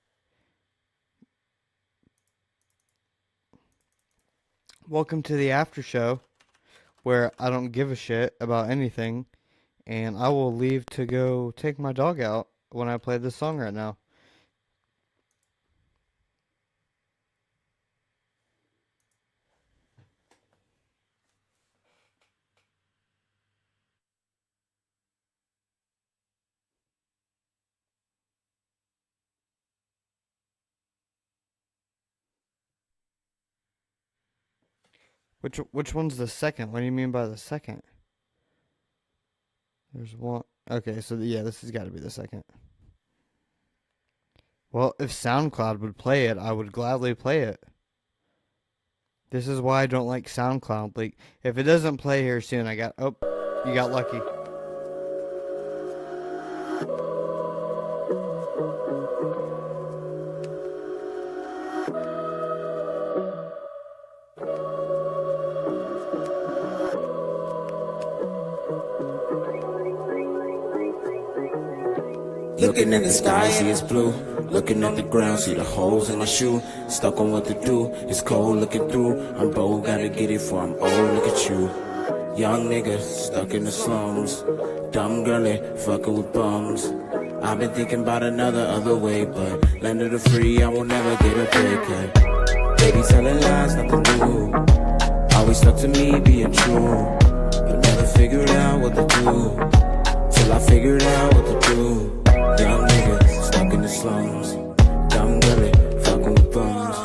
Welcome to the after show, where I don't give a shit about anything, and I will leave to go take my dog out when I play this song right now. Which one's the second? What do you mean by the second? There's one. Okay, so yeah, this has got to be the second. Well, if SoundCloud would play it, I would gladly play it. This is why I don't like SoundCloud. Like, if it doesn't play here soon, you got lucky. Looking at the sky, see it's blue. Looking at the ground, see the holes in my shoe. Stuck on what to do, it's cold looking through. I'm bold, gotta get it for I'm old, look at you. Young nigga, stuck in the slums. Dumb girlie, fucking with bums. I've been thinking about other way, but land of the free, I will never get a pay cut. Baby telling lies, nothing new. Always stuck to me, being true. But never figured out what to do. Till I figured out what to do. Young nigga, stuck in the slums. Dumb girlie, fucking with bums.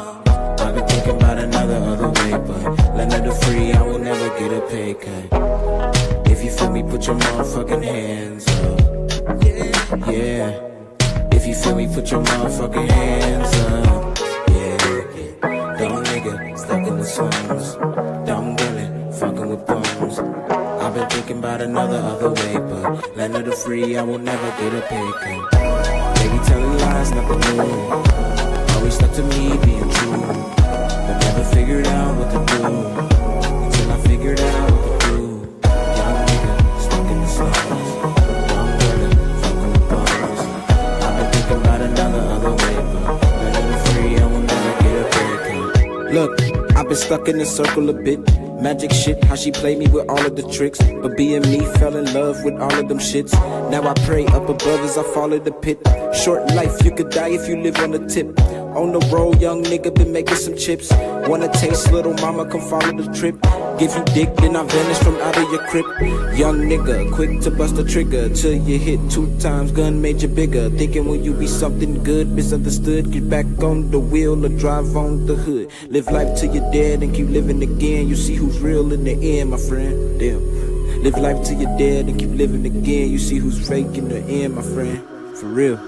I've been thinking about other way, but land of the free, I will never get a pay cut. If you feel me, put your motherfucking hands up. Yeah. If you feel me, put your motherfucking hands up. Yeah. Dumb nigga, stuck in the slums. Dumb girlie, fucking with bums. I've been thinking about other way, but land of the free, I will never get a pay cut. Baby telling lies, nothing new. Always stuck to me, being true. But never figured out what to do. Until I figured out what to do. Young nigga, stuck in the slums. Young girl, fucking with bums. I've been thinking about other way, but land of the free, I will never get a pay cut. Look, I've been stuck in this circle a bit. Magic shit, how she played me with all of the tricks. But being me, fell in love with all of them shits. Now I pray up above as I fall in the pit. Short life, you could die if you live on the tip. On the road, young nigga been making some chips. Wanna taste, little mama, come follow the trip. Give you dick, then I vanish from out of your crib. Young nigga, quick to bust the trigger. Till you hit 2 times, gun made you bigger. Thinking when you be something good, misunderstood. Get back on the wheel or drive on the hood. Live life till you're dead and keep living again. You see who's real in the end, my friend. Damn. Live life till you're dead and keep living again. You see who's fake in the end, my friend. For real.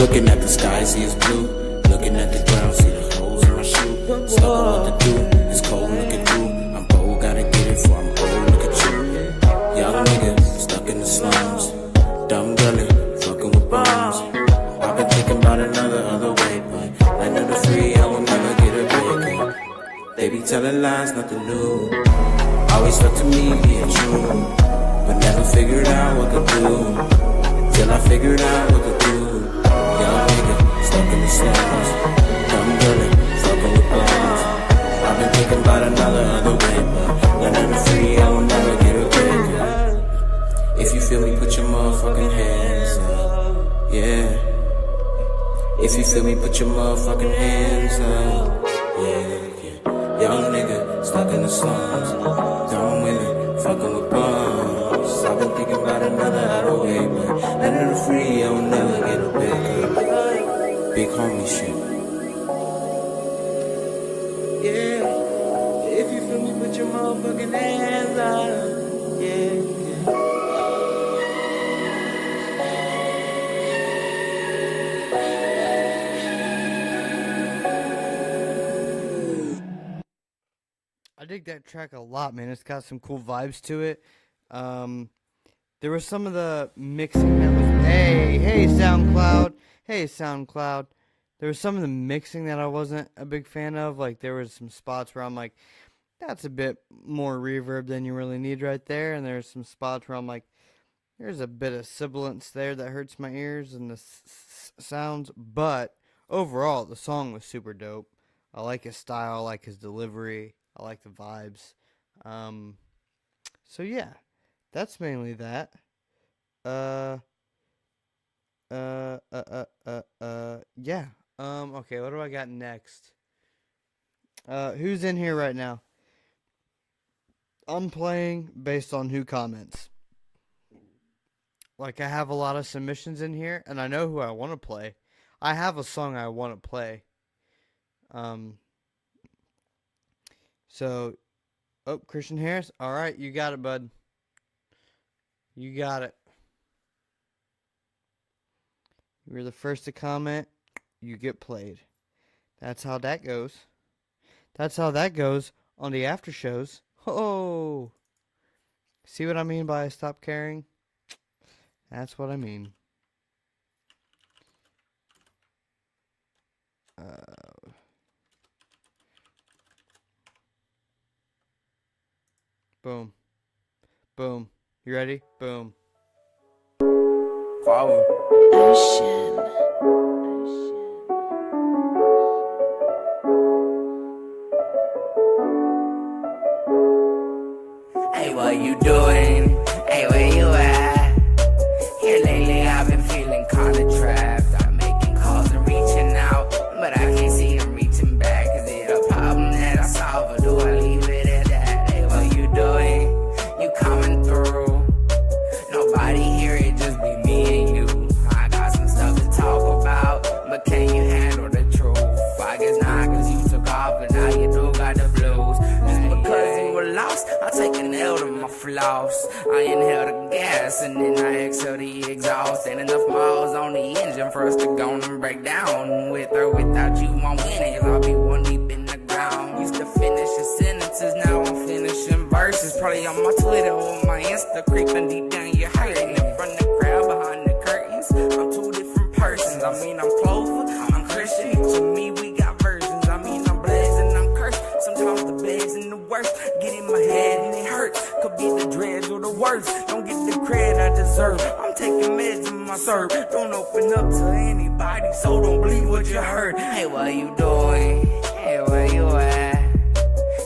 Looking at the sky, see it's blue. Looking at the ground, see the holes in my shoe. Stuck on what to do, it's cold looking through. I'm bold, gotta get it for I'm old, look at you. Young nigga, stuck in the slums. Dumb girlie, fucking with bums. I've been thinking about other way, but land of the free, I will never get a break. They be telling lies, nothing new. Always stuck to me, being true. But never figured out what to do. Till I figured out what to do. Young nigga, stuck in the slums. Dumb girlie, fucking with bums. I've been thinking about other way, but land of the free, I will never get a break. If you feel me, put your motherfucking hands up. Yeah. If you feel me, put your motherfucking hands up. Yeah. Young nigga, stuck in the slums. Dumb women, fucking with bums. I've been thinking about other way, but land of the free, I will never get a break. Big homie shit. Yeah. If you feel me, put your motherfucking hands up. Yeah. I dig that track a lot, man. It's got some cool vibes to it. There was some of the mixing that was... Hey, SoundCloud. There was some of the mixing that I wasn't a big fan of. Like, there was some spots where I'm like, that's a bit more reverb than you really need right there. And there's some spots where I'm like, there's a bit of sibilance there that hurts my ears and the sounds. But overall, the song was super dope. I like his style, I like his delivery, I like the vibes. So yeah, that's mainly that. Yeah. Okay, what do I got next? Who's in here right now? I'm playing based on who comments. Like, I have a lot of submissions in here, and I know who I want to play. I have a song I want to play. So Oh, Christian Harris. All right, you got it, bud. You got it. You were the first to comment. You get played. That's how that goes. That's how that goes on the after shows. Oh, see what I mean by stop caring? That's what I mean. Boom. Boom. You ready? Boom. Follow. Hey, what you doing? Hey, where you at? Here lately I've been feeling kinda trapped. I'm making calls and reaching out, but I can't see them reaching back. Is it a problem that I solve, or do I leave it at that? Hey, what you doing? You coming through? Nobody here, it just be me and you. I got some stuff to talk about, but can you handle the truth? I guess not, cause you took off, and now you do got the blues. Just because you were lost, I take an L to my flaws. I inhale the gas, and then I exhale the exhaust. Ain't enough miles on the engine for us to go and break down. With or without you, I'm winning, I'll be one deep in the ground. Used to finish your sentences, now I'm finishing verses. Probably on my Twitter or my Insta, creeping deep down your heart. In front of the crowd, behind the curtains, I'm two different persons. I mean, I'm Clover, I'm Christian. To me, we got versions. I mean, I'm blessed and I'm cursed. Sometimes the best and the worst get in my head and it hurts. Could be the dreads or the words. Don't get the credit I deserve. I'm taking meds in my serve. Don't open up to anybody, so don't believe what you heard. Hey, what you doing? Hey, where you at?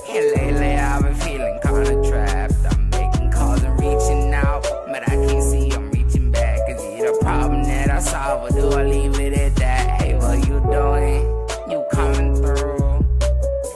Here lately I've been feeling kinda trapped. I'm making calls and reaching out, but I can't see I'm reaching back. Is it a problem that I solve, or do I leave it at that? Hey, what you doing? You coming through?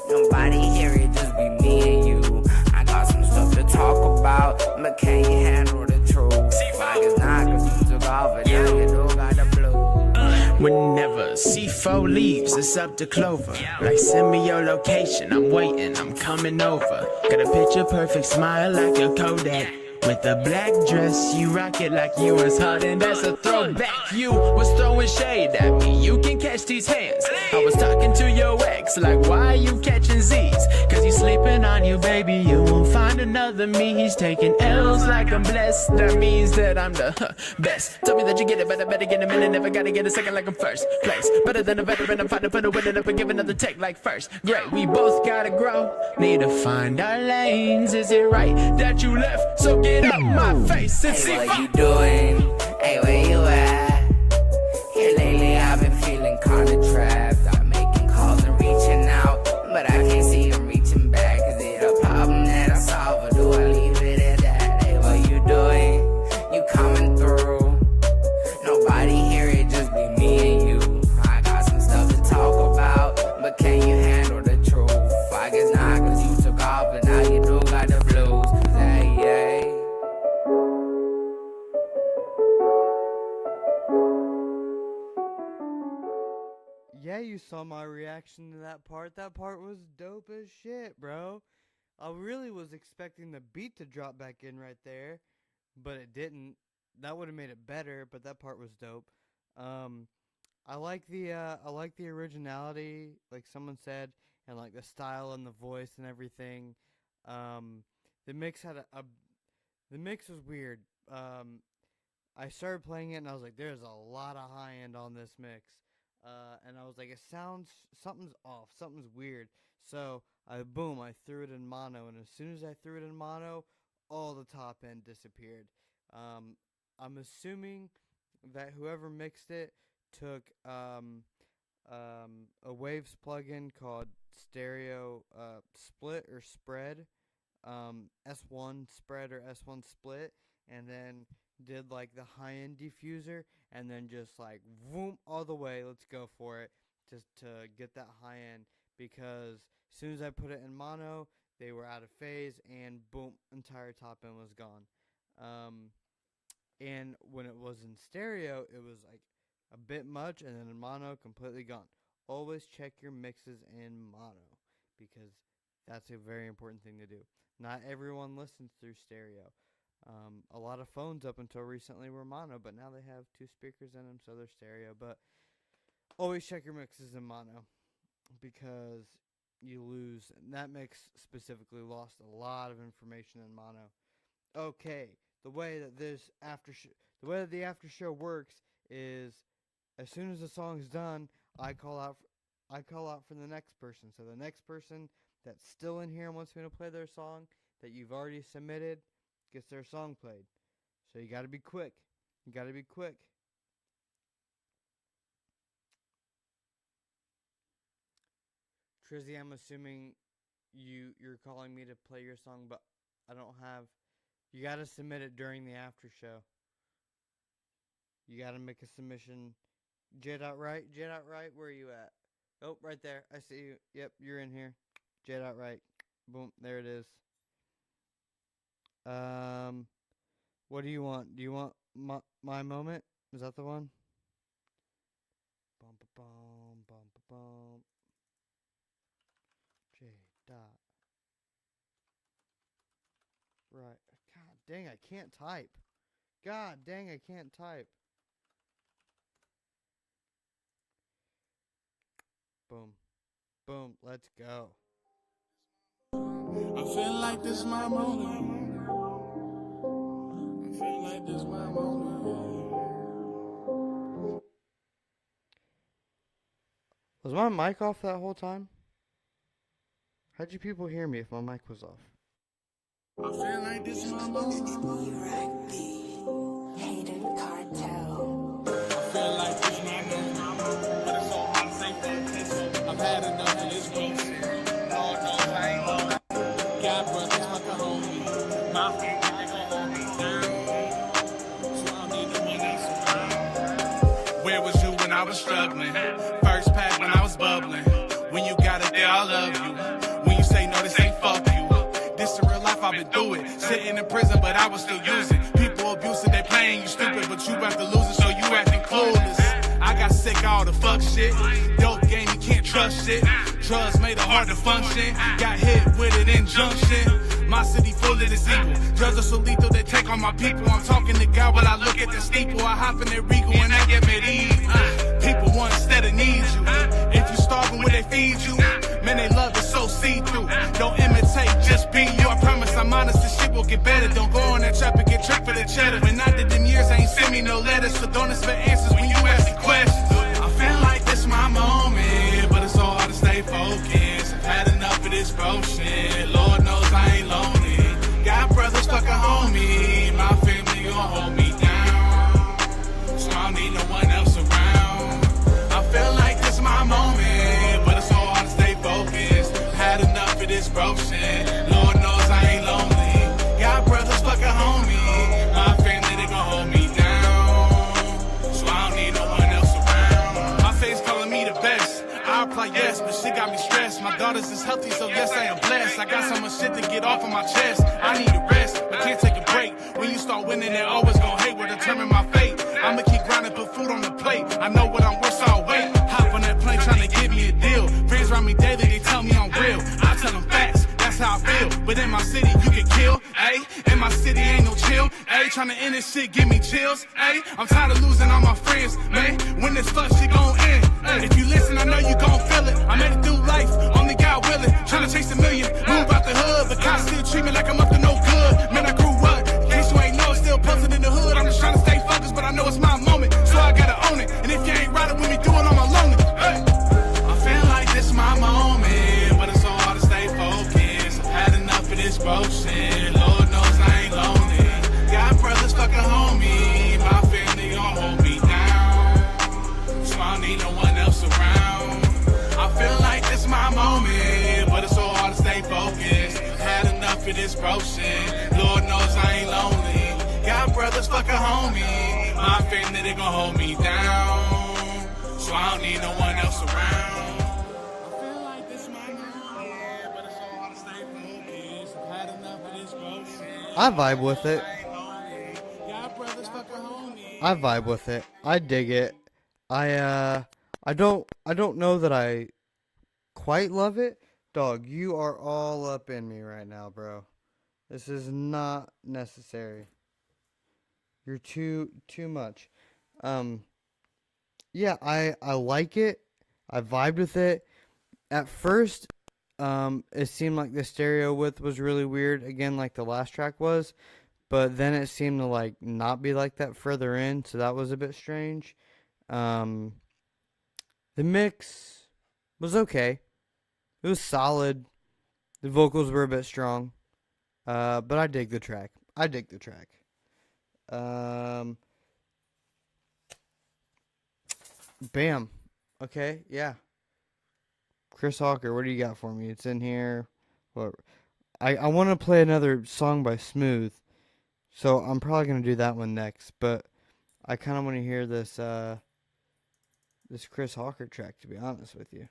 Nobody here, it just be me and you. I got some stuff to talk about, but can you handle the truth? I guess not, cause you took off, and now you do got the blues. Whenever C4 leaves, it's up to Clover. Like, send me your location, I'm waiting, I'm coming over. Got a picture perfect smile like a Kodak. With a black dress, you rock it like you was hot, and that's a throwback. You was throwing shade at me, you can catch these hands. I was talking to your ex, like, why you catching Z's? Cause he's sleeping on you, baby, you won't find another me. He's taking L's like I'm blessed, that means that I'm the best. Tell me that you get it, but I better get a minute. Never gotta get a second like I'm first place. Better than a veteran, I'm fighting for the winning. Never give another take like first. Great, we both gotta grow, need to find our lanes. Is it right that you left? So get up my face and see what you doing? Hey, where you at? Here lately I've been feeling kinda trapped. I'm making calls and reaching out, but I can't see them reaching back. Is it a problem that I solve, or do I leave it at that? Hey, what you doing? You coming through? Nobody here, it just be me and you. I got some stuff to talk about, but can you handle the truth? I guess not, cause you took off, and now you do got the blues. Hey, yeah. Yeah, you saw my reaction to that part. That part was dope as shit, bro. I really was expecting the beat to drop back in right there, but it didn't. That would have made it better, but that part was dope. I like the originality, like someone said, and like the style and the voice and everything. The mix had the mix was weird. I started playing it and I was like, there's a lot of high end on this mix. And I was like, something's off, something's weird. So I threw it in mono, and as soon as I threw it in mono, all the top end disappeared. I'm assuming that whoever mixed it took a Waves plugin called Stereo Split or Spread, S1 Spread or S1 Split, and then did like the high end diffuser, and then just like boom all the way. Let's go for it, just to get that high end. Because as soon as I put it in mono, they were out of phase, and boom, entire top end was gone. And when it was in stereo, it was like a bit much, and then in mono, completely gone. Always check your mixes in mono, because that's a very important thing to do. Not everyone listens through stereo. A lot of phones up until recently were mono, but now they have 2 speakers in them, so they're stereo. But always check your mixes in mono because you lose. And that mix specifically lost a lot of information in mono. Okay, the way that the after show works is, as soon as the song's done, I call out for the next person. So the next person that's still in here and wants me to play their song that you've already submitted gets their song played. So you got to be quick. Trizzy, I'm assuming you're calling me to play your song, but I don't have. You got to submit it during the after show. You got to make a submission. J.Right, where are you at? Oh, right there. I see you. Yep, you're in here. J.Right. Boom, there it is. What do you want? Do you want my moment? Is that the one? Bum ba bum bum ba bum. J. Right. God dang, I can't type. Boom. Boom. Let's go. I feel like this my moment. I feel like this my moment. Was my mic off that whole time? How'd you people hear me if my mic was off? I feel like this my moment. Hated cartel. I feel like this my moment. But it's all hard to say focus. I've had enough of this bullshit. Lord knows I ain't low. God brothers fuck a homie. My family they gon' hold me down. So I don't need no one else around. Where was you when I was struggling? First pack when I was bubbling. When you got it there, I love you. When you say no, this ain't fuck you. This the real life, I've been through it. Sitting in prison, but I was still using. People abusing, they playing you stupid, but you have to lose it, so you acting clueless. I got sick of all the fuck shit. Dope game, you can't trust shit. Drugs made it hard to function. Got hit with an injunction. My city full of this evil. Drugs are so lethal, they take on my people. I'm talking to God while I look at the steeple. I hop in that Regal and I get medieval. People want instead of need you. If you starving, will they feed you? Man, they love it so see-through. Don't imitate, just be you. I promise I'm honest, this shit will get better. Don't go on that trap and get tricked for the cheddar. When I did them years, I ain't send me no letters. So don't expect answers when you ask the questions. I feel like this my moment, but it's so hard to stay focused. I've had enough of this bro shit. Lord knows I ain't lonely. Got brothers, fuck a homie. My family gon' hold me down. So I don't need no one else around. I feel like this my moment, but it's so hard to stay focused. Had enough of this bro shit. Lord knows I ain't lonely. Got brothers, fuck a homie. My family, they gon' hold me down. So I don't need no one else around. My face calling me the best. I apply yes, but shit got me stressed. My daughters is healthy, so yes, I am blessed. I got so much shit to get off of my chest. I need a rest, but can't take a break. When you start winning, they always gon' hate. Will determine my fate. I'ma keep grinding, put food on the plate. I know what I'm worth, so I'll wait. Hop on that plane, trying to give me a deal. Friends around me daily, they tell me I'm real. I tell them facts, that's how I feel. But in my city, you can kill, ayy. In my city, ain't no chill, ayy. Trying to end this shit, give me chills, ayy. I'm tired of losing all my friends, man. When this fuck shit gon' end, ay. If you listen, I know you gon' feel it. I made it through life, only God willing. Trying to chase a million, move out the hood. But cops still treat me like I'm up to no good. Man, I grew up, in case you ain't know, still posted in the hood. I'm just trying to stay focused, but I know it's my moment, so I gotta own it. And if you ain't riding with me, do it on my lonely, ay. I feel like this my moment, but it's so hard to stay focused. I've had enough of this bullshit. Lord knows I ain't lonely. Got brothers, fuck a homie. My family gon' hold me down. So I don't need no one else around. I feel like this my moment, but it's so hard to stay focused. I've had enough of this bullshit. Lord knows I ain't lonely. Got brothers, fuck a homie. My family, they gon' hold me down. So I don't need no one else around. I feel like this my moment, but it's so hard to stay focused. I've had enough of this bullshit. I vibe with it. Got brothers, fuck a homie. I vibe with it. I dig it. I don't know that I quite love it. Dog, you are all up in me right now, bro. This is not necessary. You're too much. Um, yeah, I like it. I vibed with it. At first, it seemed like the stereo width was really weird, again, like the last track was. But then it seemed to, like, not be like that further in, so that was a bit strange. The mix was okay. It was solid. The vocals were a bit strong. But I dig the track. Bam. Okay, yeah. Chris Hawker, what do you got for me? It's in here. What? I want to play another song by Smooth, so I'm probably gonna do that one next. But I kind of want to hear this this Chris Hawker track, to be honest with you.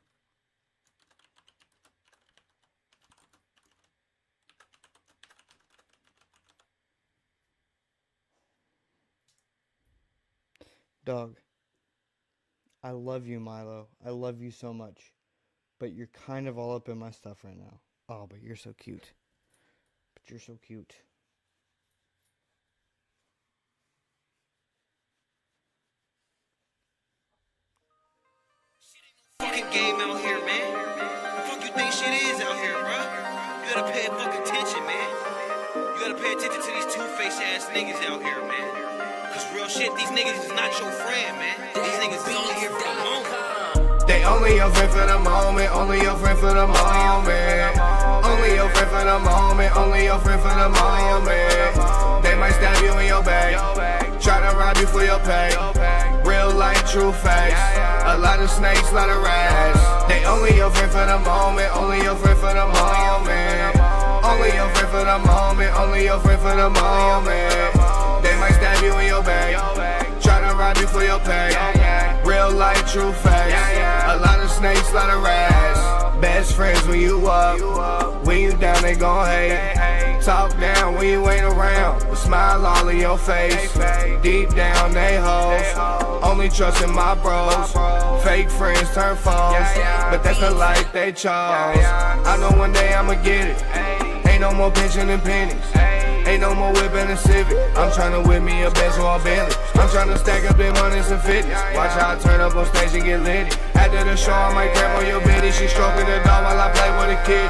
Dog, I love you, Milo. I love you so much. But you're kind of all up in my stuff right now. Oh, but you're so cute. But you're so cute. Fucking game out here, man. The fuck you think shit is out here, bro? You gotta pay fucking attention, man. You gotta pay attention to these two-faced ass niggas out here, man. Cause real shit, these niggas is not your friend, man. These niggas is only here for the moment. They only your friend for the moment, only your friend for the moment. Only your friend for the moment, only your friend for the moment. They might stab you in your back, try to rob you for your pay. Real life, true facts. A lot of snakes, lot of rats. They only your friend for the moment, only your friend for the moment. Only your friend for the moment, only your friend for the moment. They might stab you in your back, try to rob you for your pay. Real life, true facts. A lot of snakes, lot of rats. Best friends when you up, when you down they gon' hate. Talk down when you ain't around, but smile all in your face. Deep down they hoes, only trusting my bros. Fake friends turn foes, but that's the life they chose. I know one day I'ma get it, ain't no more pinching and pennies. Ain't no more whipping a Civic. I'm tryna whip me a Benz or a Bentley. I'm tryna stack up them monies and fitness. Watch how I turn up on stage and get litty. After the show, I might grab on your bitty. She stroking the dog while I play with a kitty.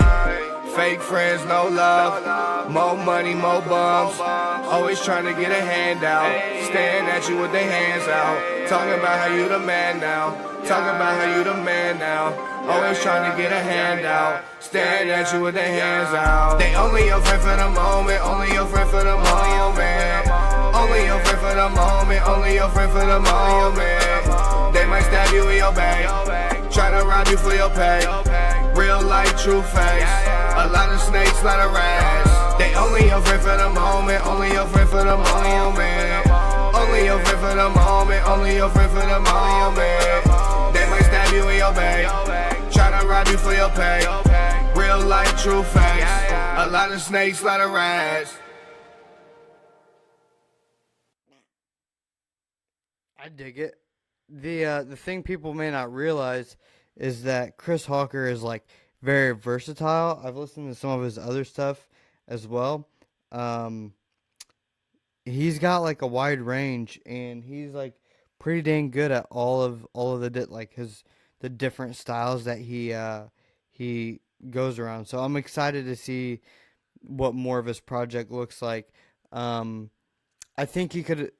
Fake friends, no love. More money, more bums. Always tryna get a handout. Staring at you with their hands out. Talking about how you the man now. Talking about how you the man now. Always trying to get a handout. Staring at you with their hands out. They only your friend for the moment. Only your friend for the moment. Only your friend for the moment. Only your friend for the moment. They might stab you in your back, try to rob you for your pay. Real life, true facts. A lot of snakes, lot of rats. They only your friend for the moment. Only your friend for the moment. Only your friend for the moment. Only your friend for the moment. They might stab you in your back, try to rob you for your pay. Real life, true facts. A lot of snakes, lot of rats. I dig it. The thing people may not realize is that Chris Hawker is, like, very versatile. I've listened to some of his other stuff as well. He's got, like, a wide range, and he's, like, pretty dang good at all of the different styles that he goes around. So I'm excited to see what more of his project looks like. I think he could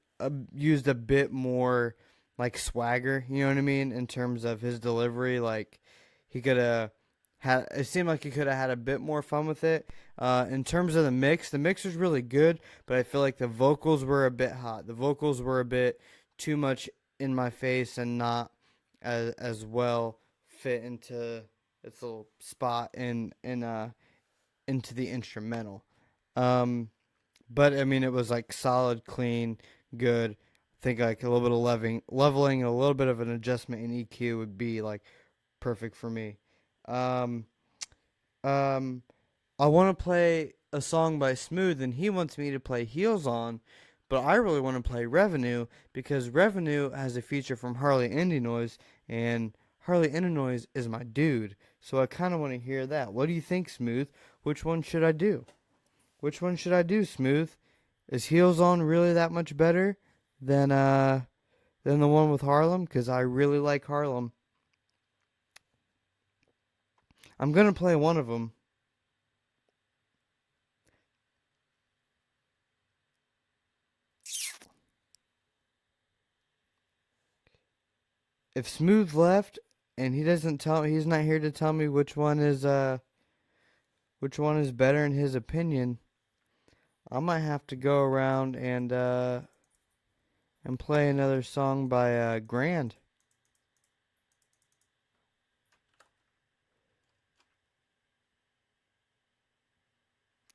used a bit more, like, swagger, you know what I mean, in terms of his delivery. Like, he could have had, it seemed like he could have had a bit more fun with it. In terms of the mix was really good, but I feel like the vocals were a bit hot. The vocals were a bit too much in my face and not as well fit into its little spot into the instrumental. But I mean, it was, like, solid, clean, good. I think, like, a little bit of leveling, a little bit of an adjustment in EQ would be, like, perfect for me. I want to play a song by Smooth, and he wants me to play Heels On, but I really want to play Revenue, because Revenue has a feature from Harley Noise, and Harley Noise is my dude, so I kind of want to hear that. What do you think, Smooth? Which one should I do? Which one should I do, Smooth? Is Heels On really that much better than the one with Harlem? Because I really like Harlem. I'm going to play one of them. If Smooth left and he's not here to tell me which one is better in his opinion, I might have to go around and play another song by Grand.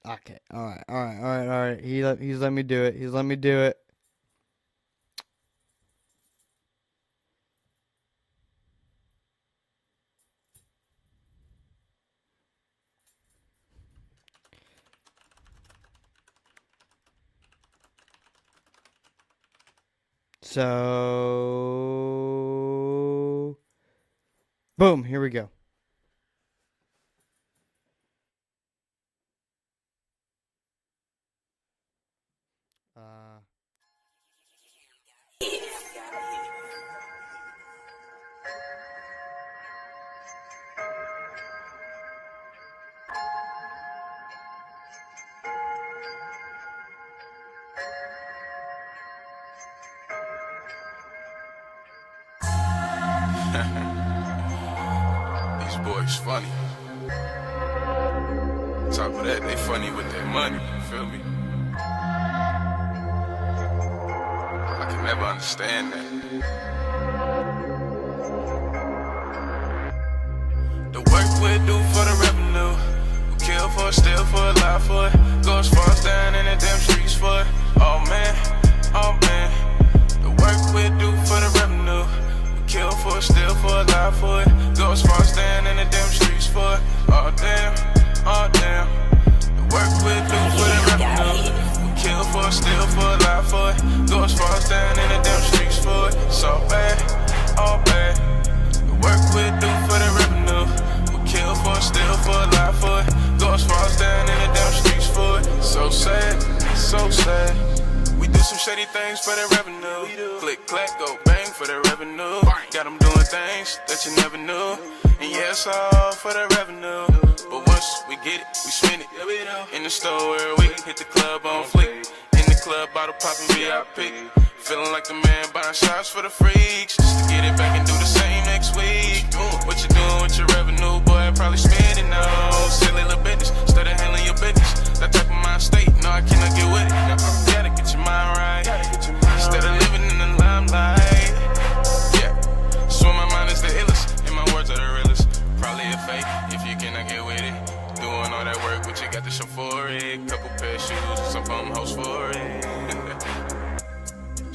Okay, all right. He's let me do it. So, boom, here we go. These boys funny. Top of that, they funny with their money, you feel me? I can never understand that. The work we do for the revenue, we kill for it, steal for it, lie for it, go as far as down in the damn streets for it. Oh man, the work we do for the revenue, kill for it, steal for it, lie for it, go as far as stand in the damn streets for it. Oh damn. The work we do for the revenue, we kill for it, steal for it, lie for it, go as far as stand in the damn streets for it. So bad, all bad. The work we do for the revenue, we kill for it, steal for it, lie for it, go as far as stand in the damn streets for it. So sad, so sad. We do some shady things for the revenue. Click, clack, go bang for the revenue. Got them doing things that you never knew. And yeah, it's all for the revenue. But once we get it, we spend it. In the store every week, hit the club on fleek. In the club, bottle poppin' VIP. Feeling like the man buying shots for the freaks. Just to get it back and do the same next week. What you doing with your revenue, boy? Probably spending on silly little business. Started handling your business. That type of mind state, no, I cannot get with it. Gotta get your mind right. Instead of living in the limelight. Yeah, so my mind is the illest, and my words are the realest. Probably a fake if you cannot get with it. Doing all that work, but you got to show for it. Couple pair of shoes, some bum hoes for it.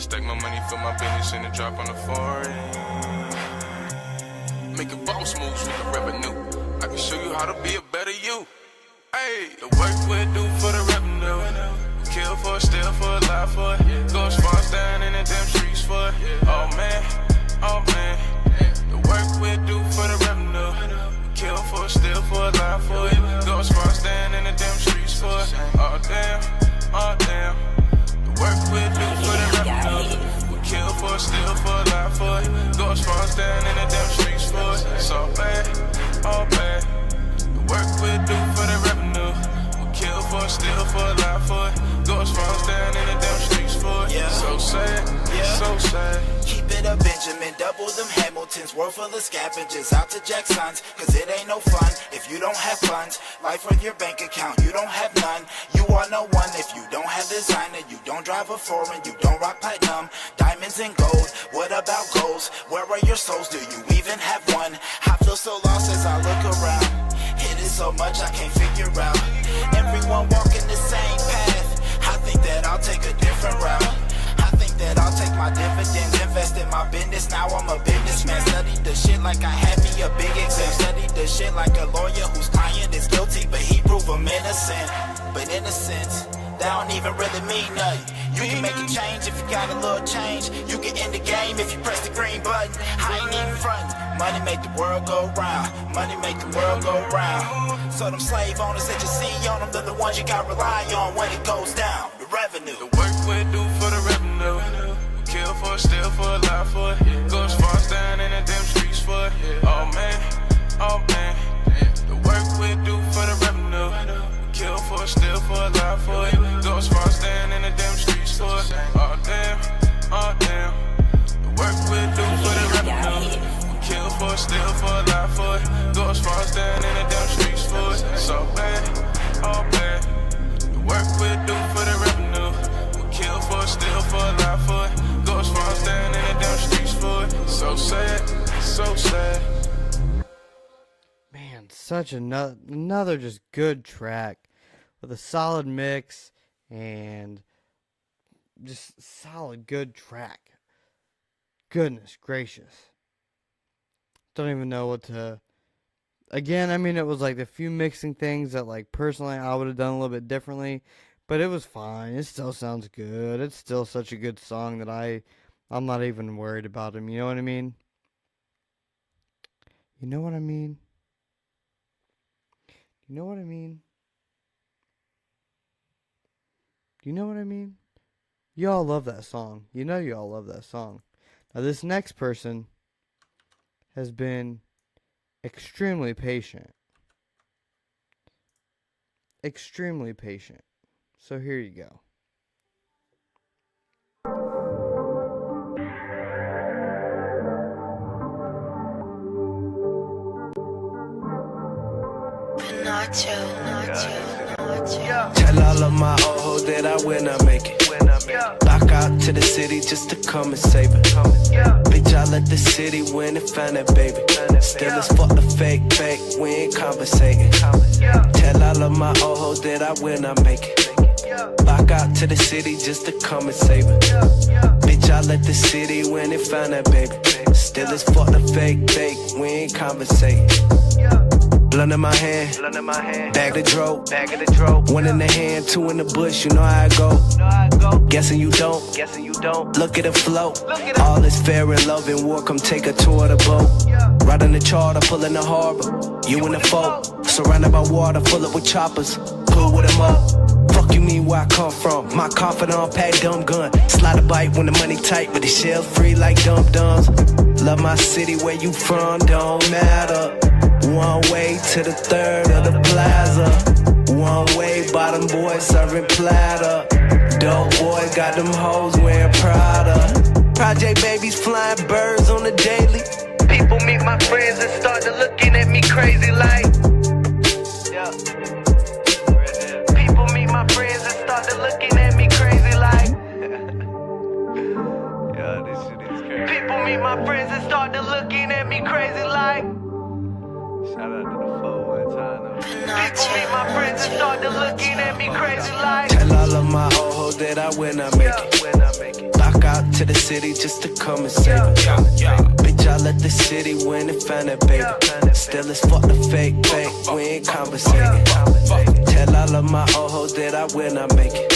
Stack my money for my business and a drop on the foreign. Making boss moves with the revenue. I can show you how to be a better you. Hey, the work we do for the revenue. We kill for it, steal for it, lie for it. Go as far as down in the damn streets for it. Oh man. The work we do for the revenue. We kill for it, steal for it, lie for it. Go as far as down in the damn streets for it. Oh damn. The work we do for the revenue. We kill for it, steal for it, lie for it. Go as far as down in the damn streets for it. So bad, all bad. The work we do for the revenue. We kill for it, steal for it, lie for it. Go as far as down in the damn streets for it. So sad, so sad. Keep it a Benjamin, double them Hamiltons, world full of scavengers, out to Jackson's, cause it ain't no fun if you don't have funds. Life for your bank account, you don't have none. You are no one if you don't have designer, you don't drive a foreign, you don't rock platinum, diamonds and gold. What about goals? Where are your souls? Do you even have one? I feel so lost as I look around. It is so much I can't figure out. Everyone walking the same path. I think that I'll take a different route. I think that I'll take my dividends, invest in my business. Now I'm a businessman. Studied the shit like I had me a big exam. Studied the shit like a lawyer whose client is guilty, but he prove him innocent. But innocence, that don't even really mean nothing. You can make a change if you got a little change. You can end the game if you press the green button. I ain't even frontin'. Money make the world go round. Money make the world go round. So them slave owners that you see on them, they're the ones you got rely on when it goes down. The revenue. The work we do for the revenue. We kill for it, steal for it, lie for it. Go as far as down in the damn streets for it. Oh man, oh man. The work we do for the revenue. We kill for it, steal for it, lie for it. Go as far as down in the damn streets for it. Oh damn, oh damn. The work we do for the revenue. Kill for it, steal for it, lie for it. Go as far as down in the damn streets for it. So bad, oh bad. The work we do for the revenue. We kill for it, steal for it, lie for it. Go as far as down in the damn streets for it. So sad, so sad. Man, such another just good track with a solid mix and just solid good track. Goodness gracious. Don't even know what to... Again, I mean, it was like the few mixing things that, like, personally I would have done a little bit differently. But it was fine. It still sounds good. It's still such a good song that I'm not even worried about him. You know what I mean? You know what I mean? You know what I mean? You know what I mean? Y'all love that song. You know y'all love that song. Now, this next person has been extremely patient. Extremely patient. So here you go. Tell all of my old hoes that I will not make it. Lock out to the city just to come and save it. Bitch, I let the city win and find that baby. Still as fuck the fake, we ain't conversating. Tell all of my old hoes that I will not make it. Lock out to the city just to come and save it. Bitch, I let the city win and find that baby. Still as fuck the fake, we ain't conversating. Blunt in my hand, bag the dro, one in the hand, two in the bush, you know how I go. Guessing you don't, look at the flow. All is fair in love and war, come take a tour of the boat. Right on the charter, pull in the harbor, you in the folk. Surrounded by water, full up with choppers, pull with them up. Fuck you mean where I come from, my confidant, pack dumb gun. Slide a bite when the money tight, but the shell free like dum-dums. Love my city, where you from, don't matter. One way to the third of the plaza. One way, bottom boys serving platter. Dope boys got them hoes wearing Prada. Project babies flying birds on the daily. People meet my friends and start to looking at me crazy like. Yeah. People meet my friends and start to looking at me crazy like. Yeah, this shit is crazy. People meet my friends and start to looking at me crazy like. Shout out to the 4-1 time. People meet my friends and start to looking at me crazy like. Tell all of my old hoes that I will not make it. Lock out to the city just to come and save it. Bitch, I let the city win and find that baby. Still as fuck the fake, we ain't conversating. Tell all of my old hoes that I will not make it.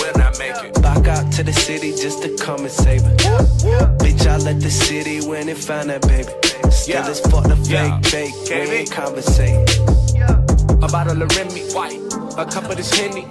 Lock out to the city just to come and save it. Bitch, I let the city win and find that baby. Still as fuck the fake, we ain't conversating. A bottle of Remy, white, a cup of this Henny.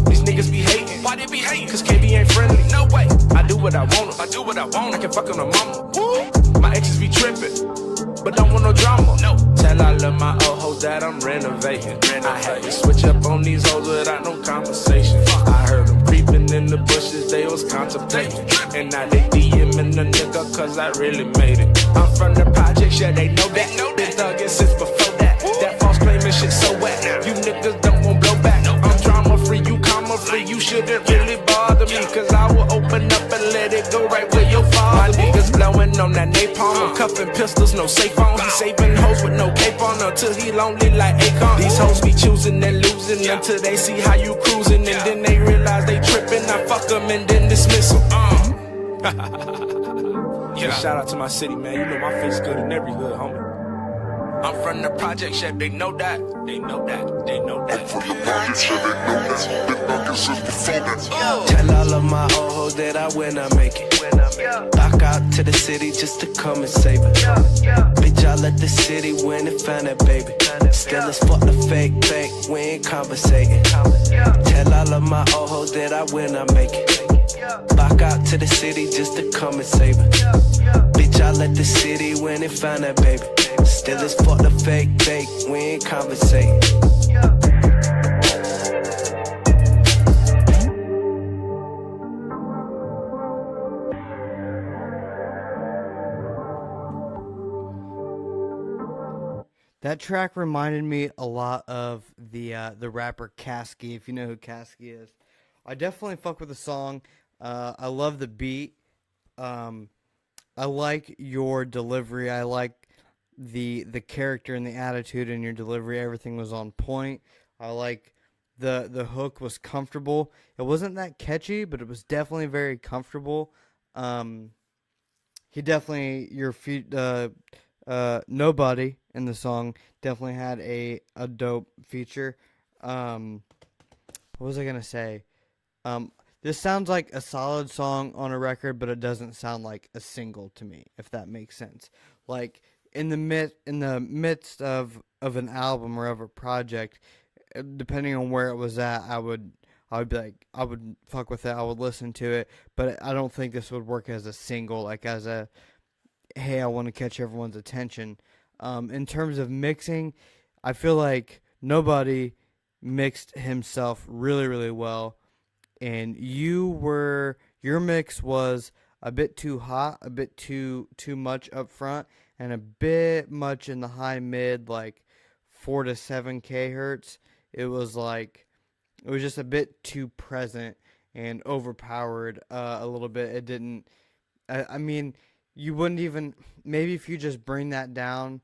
These niggas be hating. Why they be hating? Cause KB ain't friendly. No way. I do what I want. I can fuck on the mama. My exes be tripping, but don't want no drama. No. Tell all of my old hoes that I'm renovating. I had to switch up on these hoes without no conversation. I heard them creeping in the bushes, they was contemplating. And now they DMing the nigga cause I really made it. I'm from the projects, yeah, they know that. Been thugging since before that. That false claiming shit so wet. You niggas don't want blow back. I'm drama free, you comma free. You shouldn't really bother me, cause I will open up and let it go right where your father. My niggas blowing on that napalm. I'm cuffing pistols, no safe on. He saving hoes with no cape on until he lonely like Akon. These hoes be choosing and losing until they see how you cruising. And then they realize they tripping. I fuck them and then dismiss them. Shout out to my city, man. You know my face good in every hood, homie. I'm from the project shit, they know that. They know that, they know that. I'm from the project shit, they know that. Been knocking since before that. Tell all of my old hoes that I will not make it. Back out to the city just to come and save it. Bitch, I let the city win and found that baby. Still as fuck the fake, we ain't conversating. Tell all of my old hoes that I win, I make it. Back out to the city just to come and save it. Bitch, I let the city win and found that baby. Still as fuck the fake, we ain't conversating. That track reminded me a lot of the rapper Kasky, if you know who Kasky is. I definitely fuck with the song. I love the beat. I like your delivery. I like the character and the attitude in your delivery. Everything was on point. I like the hook was comfortable. It wasn't that catchy, but it was definitely very comfortable. He definitely Nobody in the song definitely had a dope feature. What was I gonna say? This sounds like a solid song on a record, but it doesn't sound like a single to me, if that makes sense. Like in the midst of an album or of a project, depending on where it was at, I would be like, I would fuck with it, I would listen to it, but I don't think this would work as a single, like as a, hey, I want to catch everyone's attention. In terms of mixing, I feel like Nobody mixed himself really, really well, and your mix was a bit too hot, a bit too much up front, and a bit much in the high mid, like 4 to 7 kHz. It was just a bit too present and overpowered a little bit. It didn't. I mean, you wouldn't even, maybe if you just bring that down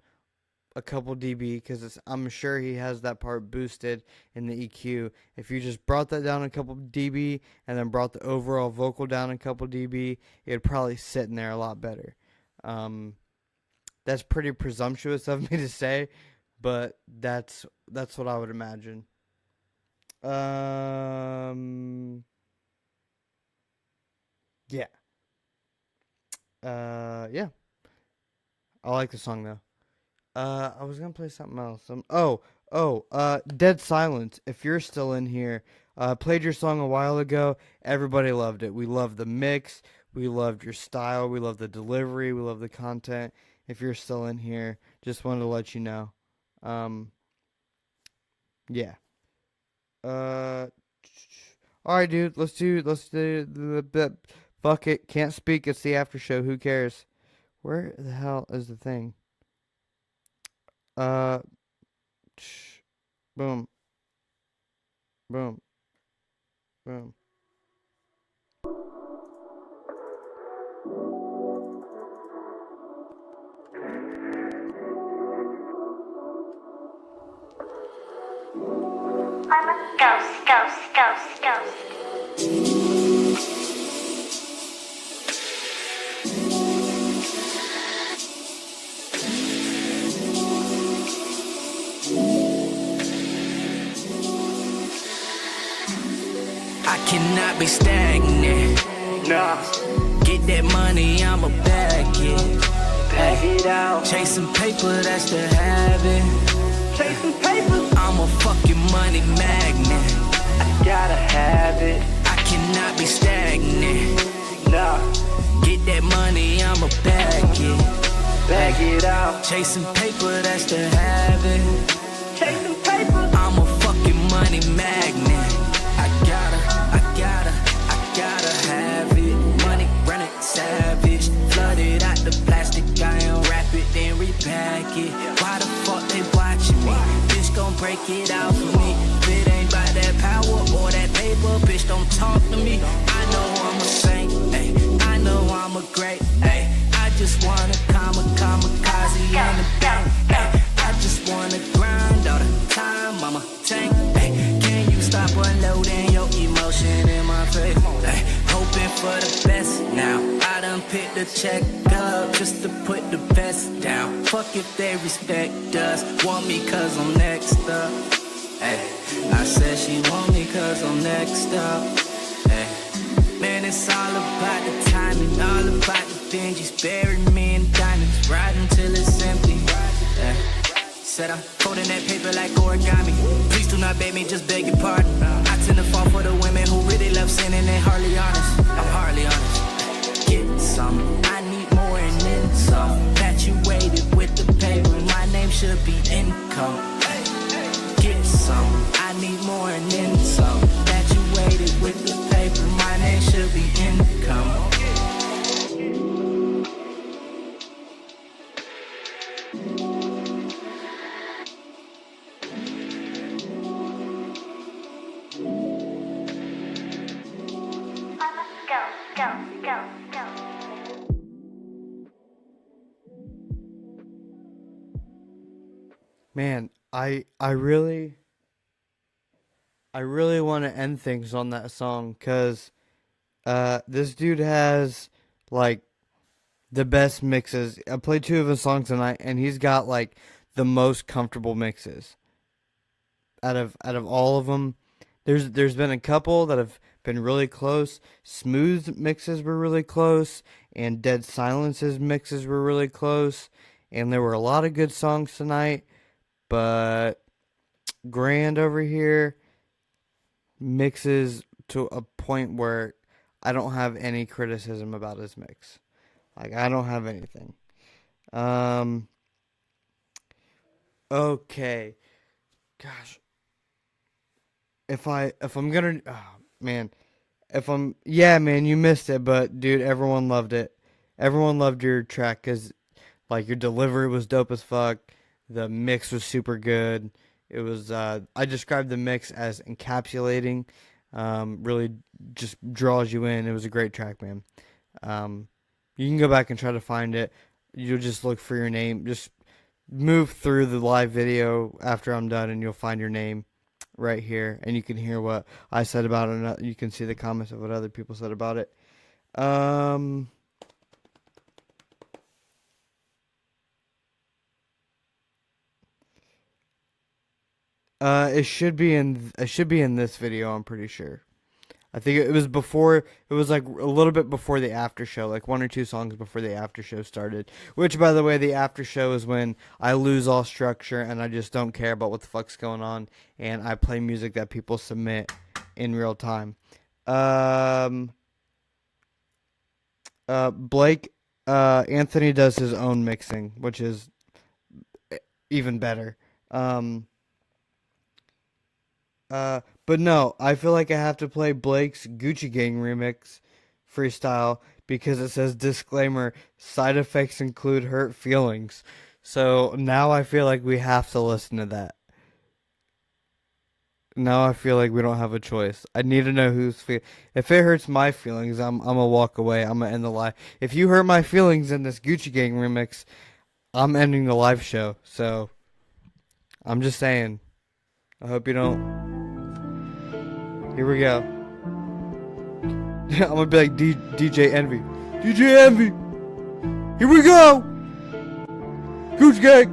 a couple dB, because I'm sure he has that part boosted in the EQ. If you just brought that down a couple dB and then brought the overall vocal down a couple dB, it'd probably sit in there a lot better. That's pretty presumptuous of me to say, but that's what I would imagine. Yeah. Yeah. I like the song though. I was gonna play something else. Dead Silence. If you're still in here, played your song a while ago. Everybody loved it. We loved the mix. We loved your style. We loved the delivery. We loved the content. If you're still in here, just wanted to let you know. Yeah. All right, dude. Let's do the fuck it. Can't speak. It's the after show. Who cares? Where the hell is the thing? Boom. Boom. Boom. I'm a ghost. I cannot be stagnant. Nah. Get that money, I'ma bag it. Bag it out. Chasing paper, that's the habit. Chasing paper. I'm a fucking money magnet. I gotta have it. I cannot be stagnant. Nah. Get that money, I'ma bag it. Bag it out. Chasing paper, that's the habit. Chasing paper. I'm a fucking money magnet. I gotta have it. Money running savage. Flooded out the plastic, I unwrap it, then repack it. Why the fuck they watching me? Bitch gon' break it out for me. If it ain't about that power or that paper, bitch don't talk to me. I know I'm a saint, ayy. I know I'm a great, ayy. I just wanna kamikaze in the bank, ayy. I just wanna grind all the time, I'm a tank, ayy. Can you stop unloading your emotion in my face? Ay, hoping for the best now. I done picked the check up just to put the best down. Fuck if they respect us. Want me cause I'm next up. Ay, I said she want me cause I'm next up. Ay, man, Man, it's all about the timing, all about the Benjis. Bury me in diamonds, ride until it's empty. Yeah. Said I'm folding that paper like origami. Please do not beg me, just beg your pardon. I tend to fall for the women who really love sinning and hardly honest. I'm hardly honest. Get some, I need more and then some. Infatuated with the paper, my name should be income. Get some, I need more and then some. Infatuated with the paper, my name should be income. Man, I really want to end things on that song because this dude has like the best mixes. I played 2 of his songs tonight, and he's got like the most comfortable mixes out of all of them. There's been a couple that have been really close. Smooth mixes were really close, and Dead Silence's mixes were really close, and there were a lot of good songs tonight. But Grand over here mixes to a point where I don't have any criticism about his mix. Like, I don't have anything. Okay. Gosh. If I'm gonna, yeah, man, you missed it, but dude, everyone loved it. Everyone loved your track because, like, your delivery was dope as fuck. The mix was super good. It was, I described the mix as encapsulating. Really just draws you in. It was a great track, man. You can go back and try to find it. You'll just look for your name. Just move through the live video after I'm done, and you'll find your name right here. And you can hear what I said about it. And you can see the comments of what other people said about it. It should be in this video, I'm pretty sure. I think it was like a little bit before the after show, like 1 or 2 songs before the after show started. Which, by the way, the after show is when I lose all structure and I just don't care about what the fuck's going on, and I play music that people submit in real time. Blake Anthony does his own mixing, which is even better. But no, I feel like I have to play Blake's Gucci Gang remix freestyle because it says disclaimer, side effects include hurt feelings. So now I feel like we have to listen to that. Now I feel like we don't have a choice. I need to know who's if it hurts my feelings, I'm gonna walk away. I'm gonna end the live. If you hurt my feelings in this Gucci Gang remix, I'm ending the live show. So I'm just saying. I hope you don't. Here we go. I'm gonna be like DJ Envy. DJ Envy! Here we go! Gucci Gang!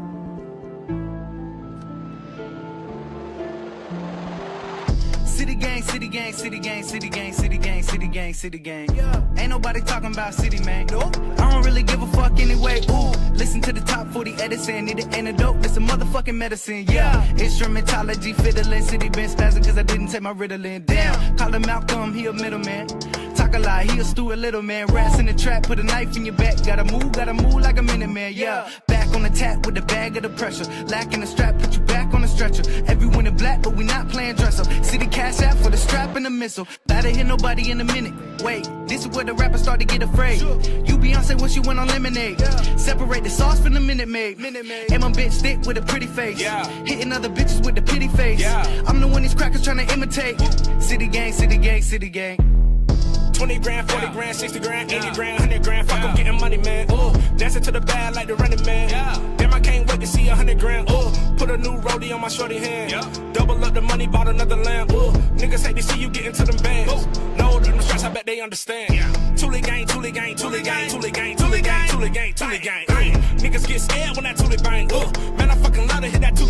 City gang, city gang, city gang, city gang, city gang, city gang, city gang. Yeah. Ain't nobody talking about city, man. Nope. I don't really give a fuck anyway. Ooh, listen to the top 40 Edison. Need an antidote. That's a motherfucking medicine. Yeah. Instrumentology, fiddling. City been spazzing cause I didn't take my Ritalin. Damn. Call him Malcolm, he a middleman. Talk a lot, he a Stuart Little man. Rats in the trap, put a knife in your back. Gotta move like a minute man. Yeah. Back on the tap with the bag of the pressure. Lacking the strap, put you back on the stretcher. Everyone in black, but we not playing dress up. City cash out for the strap and the missile. Better hit nobody in a minute. Wait, this is where the rappers start to get afraid. You Beyonce when she went on Lemonade. Separate the sauce from the Minute Maid. And my bitch thick with a pretty face. Hitting other bitches with the pity face. I'm the one these crackers trying to imitate. City gang, city gang, city gang. 20 grand, 40 grand, 60 grand, 80 grand, 100 grand. Fuck, I'm getting money, man. Ooh, dancing to the bag like the Running Man. Damn, I can't wait to see 100 grand. Ooh, put a new roadie on my shorty hand. Double up the money, bought another lamb. Ooh, niggas hate to see you get into them bands. No, them stress, I bet they understand. Thule gang, Thule gang, Thule gang, Thule gang, Thule gang, Thule gang, Thule gang. Niggas get scared when that Thule bang. Ooh, man, I fucking love to hit that Thule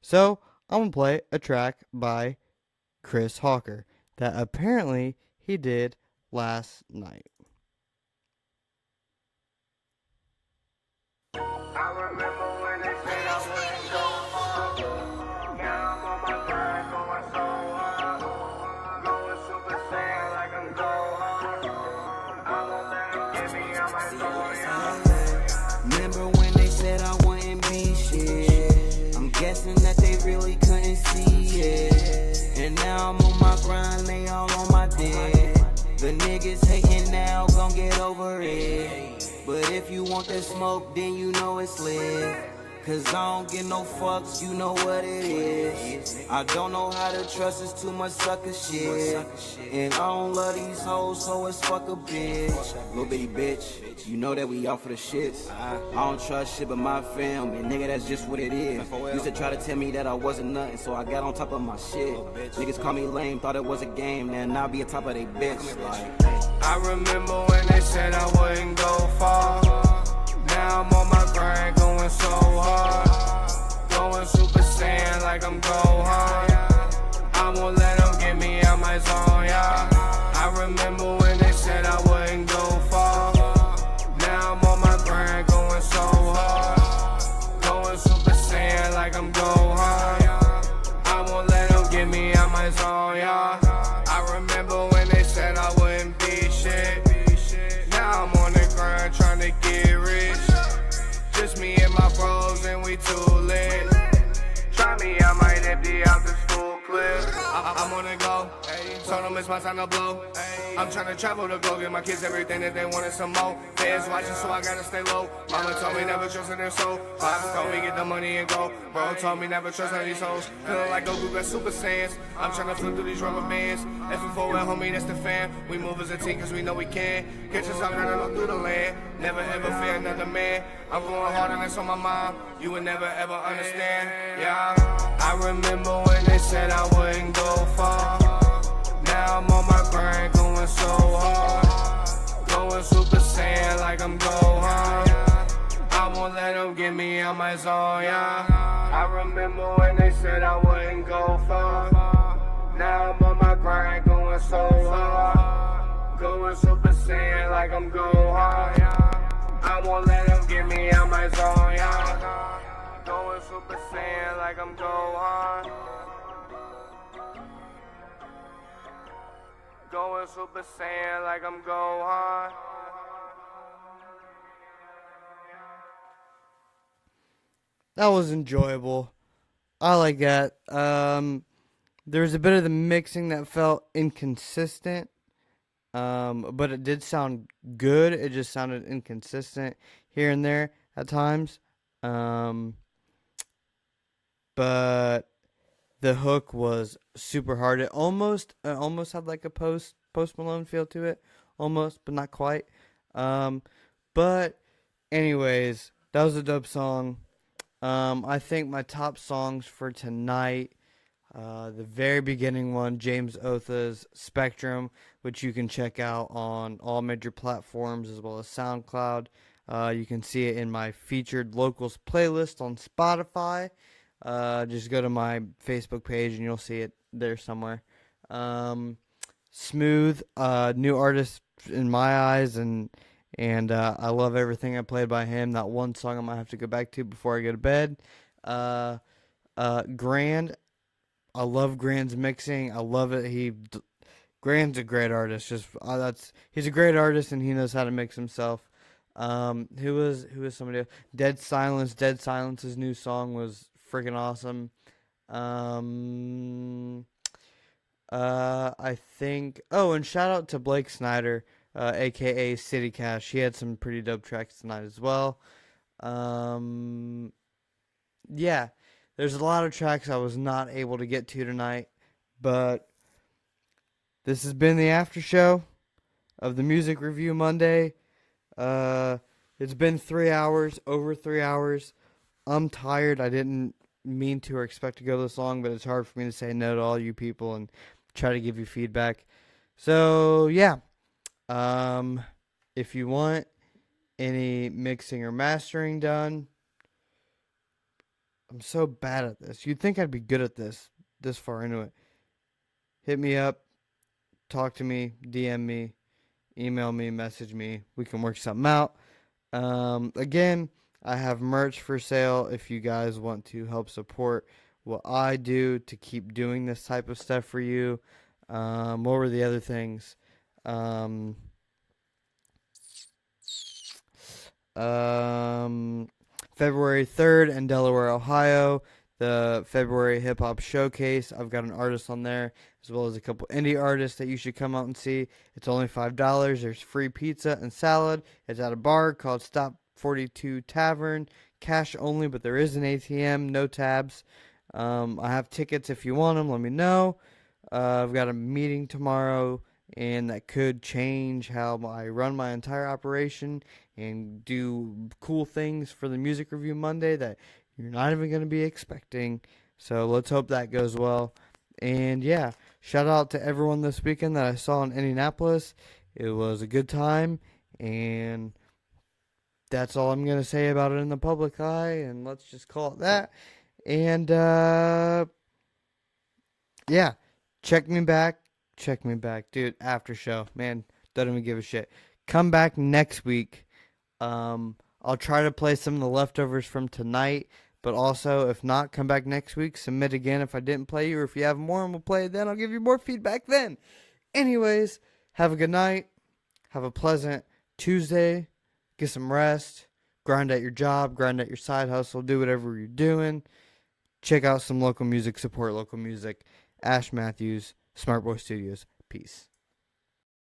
So I'm going to play a track by Chris Hawker that apparently he did last night. Remember when they said I wouldn't be shit? I'm guessing that they really couldn't see it. And now I'm on my grind, they all on my dick. The niggas hating now, gon' get over it. But if you want that smoke, then you know it's lit. Cause I don't get no fucks, you know what it is. I don't know how to trust, it's too much sucker shit. And I don't love these hoes, so it's fuck a bitch. Little bitty bitch, you know that we out for the shits. I don't trust shit but my fam, and nigga, that's just what it is. Used to try to tell me that I wasn't nothing, so I got on top of my shit. Niggas call me lame, thought it was a game, now I be on top of they bitch. Like, I remember when they said I wouldn't go far. Now I'm on my grind, going so hard. Going Super Saiyan like I'm Gohan. I won't let them get me out my zone, yeah. I remember when they said I wouldn't go far. Now I'm on my grind, going so hard. Going Super Saiyan like I'm Gohan. I won't let them get me out my zone, yeah. I remember when they said I wouldn't be shit. Now I'm on the grind trying to get rich. Just me and my bros and we too lit. Try me, I might empty out this full clip. I'm on the go, told them it's my time to blow. I'm trying to travel to go get my kids everything that they wanted some more. Fans watching, so I gotta stay low. Mama told me never trust in their soul. Pops told me get the money and go. Bro told me never trust on these hoes. Feeling like Goku got Super Saiyans. I'm trying to flip through these rubber bands. F4 well, homie, that's the fan. We move as a team cause we know we can. Catch us out running all through the land. Never ever fear another man. I'm going hard and that's on my mind. You would never ever understand. Yeah, I remember when they said I wouldn't go far. Now I'm on my grind, going so hard. Going Super Saiyan like I'm Gohan. I won't let them get me out my zone, yeah. I remember when they said I wouldn't go far. Now I'm on my grind, going so hard. Going Super Saiyan like I'm Gohan. I won't let them get me out my zone, yeah. Going Super Saiyan like I'm Gohan. Going Super Saiyan like I'm Gohan. That was enjoyable. I like that. There was a bit of the mixing that felt inconsistent, but it did sound good. It just sounded inconsistent here and there at times. But the hook was super hard. It almost had like a Post Malone feel to it, almost, but not quite. But anyways, that was a dope song. I think my top songs for tonight, the very beginning one, James Otha's Spectrum, which you can check out on all major platforms as well as SoundCloud. You can see it in my featured locals playlist on Spotify. Just go to my Facebook page and you'll see it there somewhere. Smooth, new artist in my eyes, and I love everything I played by him. That one song I might have to go back to before I go to bed. Grand, I love Grand's mixing. I love it. Grand's a great artist. He's a great artist and he knows how to mix himself. Who was somebody else? Dead Silence's new song was freaking awesome. I think, and shout out to Blake Snyder, aka City Cash. He had some pretty dope tracks tonight as well. Yeah, there's a lot of tracks I was not able to get to tonight, but this has been the after show of the Music Review Monday. It's been 3 hours, over 3 hours. I'm tired. I didn't mean to or expect to go this long, but it's hard for me to say no to all you people and try to give you feedback. So, yeah. If you want any mixing or mastering done, I'm so bad at this. You'd think I'd be good at this far into it. Hit me up, talk to me, DM me, email me, message me. We can work something out. Again, I have merch for sale if you guys want to help support what I do to keep doing this type of stuff for you. What were the other things? February 3rd in Delaware, Ohio, the February Hip Hop Showcase. I've got an artist on there, as well as a couple indie artists that you should come out and see. It's only $5. There's free pizza and salad. It's at a bar called Stop 42 Tavern. Cash only, but there is an ATM, no tabs. I have tickets if you want them. Let me know. I've got a meeting tomorrow, and that could change how I run my entire operation and do cool things for the Music Review Monday that you're not even going to be expecting. So let's hope that goes well. And yeah, shout out to everyone this weekend that I saw in Indianapolis. It was a good time, and that's all I'm going to say about it in the public eye, and let's just call it that. And yeah, check me back, dude. After show, man, don't even give a shit. Come back next week. I'll try to play some of the leftovers from tonight, but also if not, come back next week. Submit again if I didn't play you, or if you have more and we'll play it then. I'll give you more feedback then. Anyways, have a good night. Have a pleasant Tuesday. Get some rest. Grind at your job. Grind at your side hustle. Do whatever you're doing. Check out some local music. Support local music. Ash Matthews, Smart Boy Studios. Peace.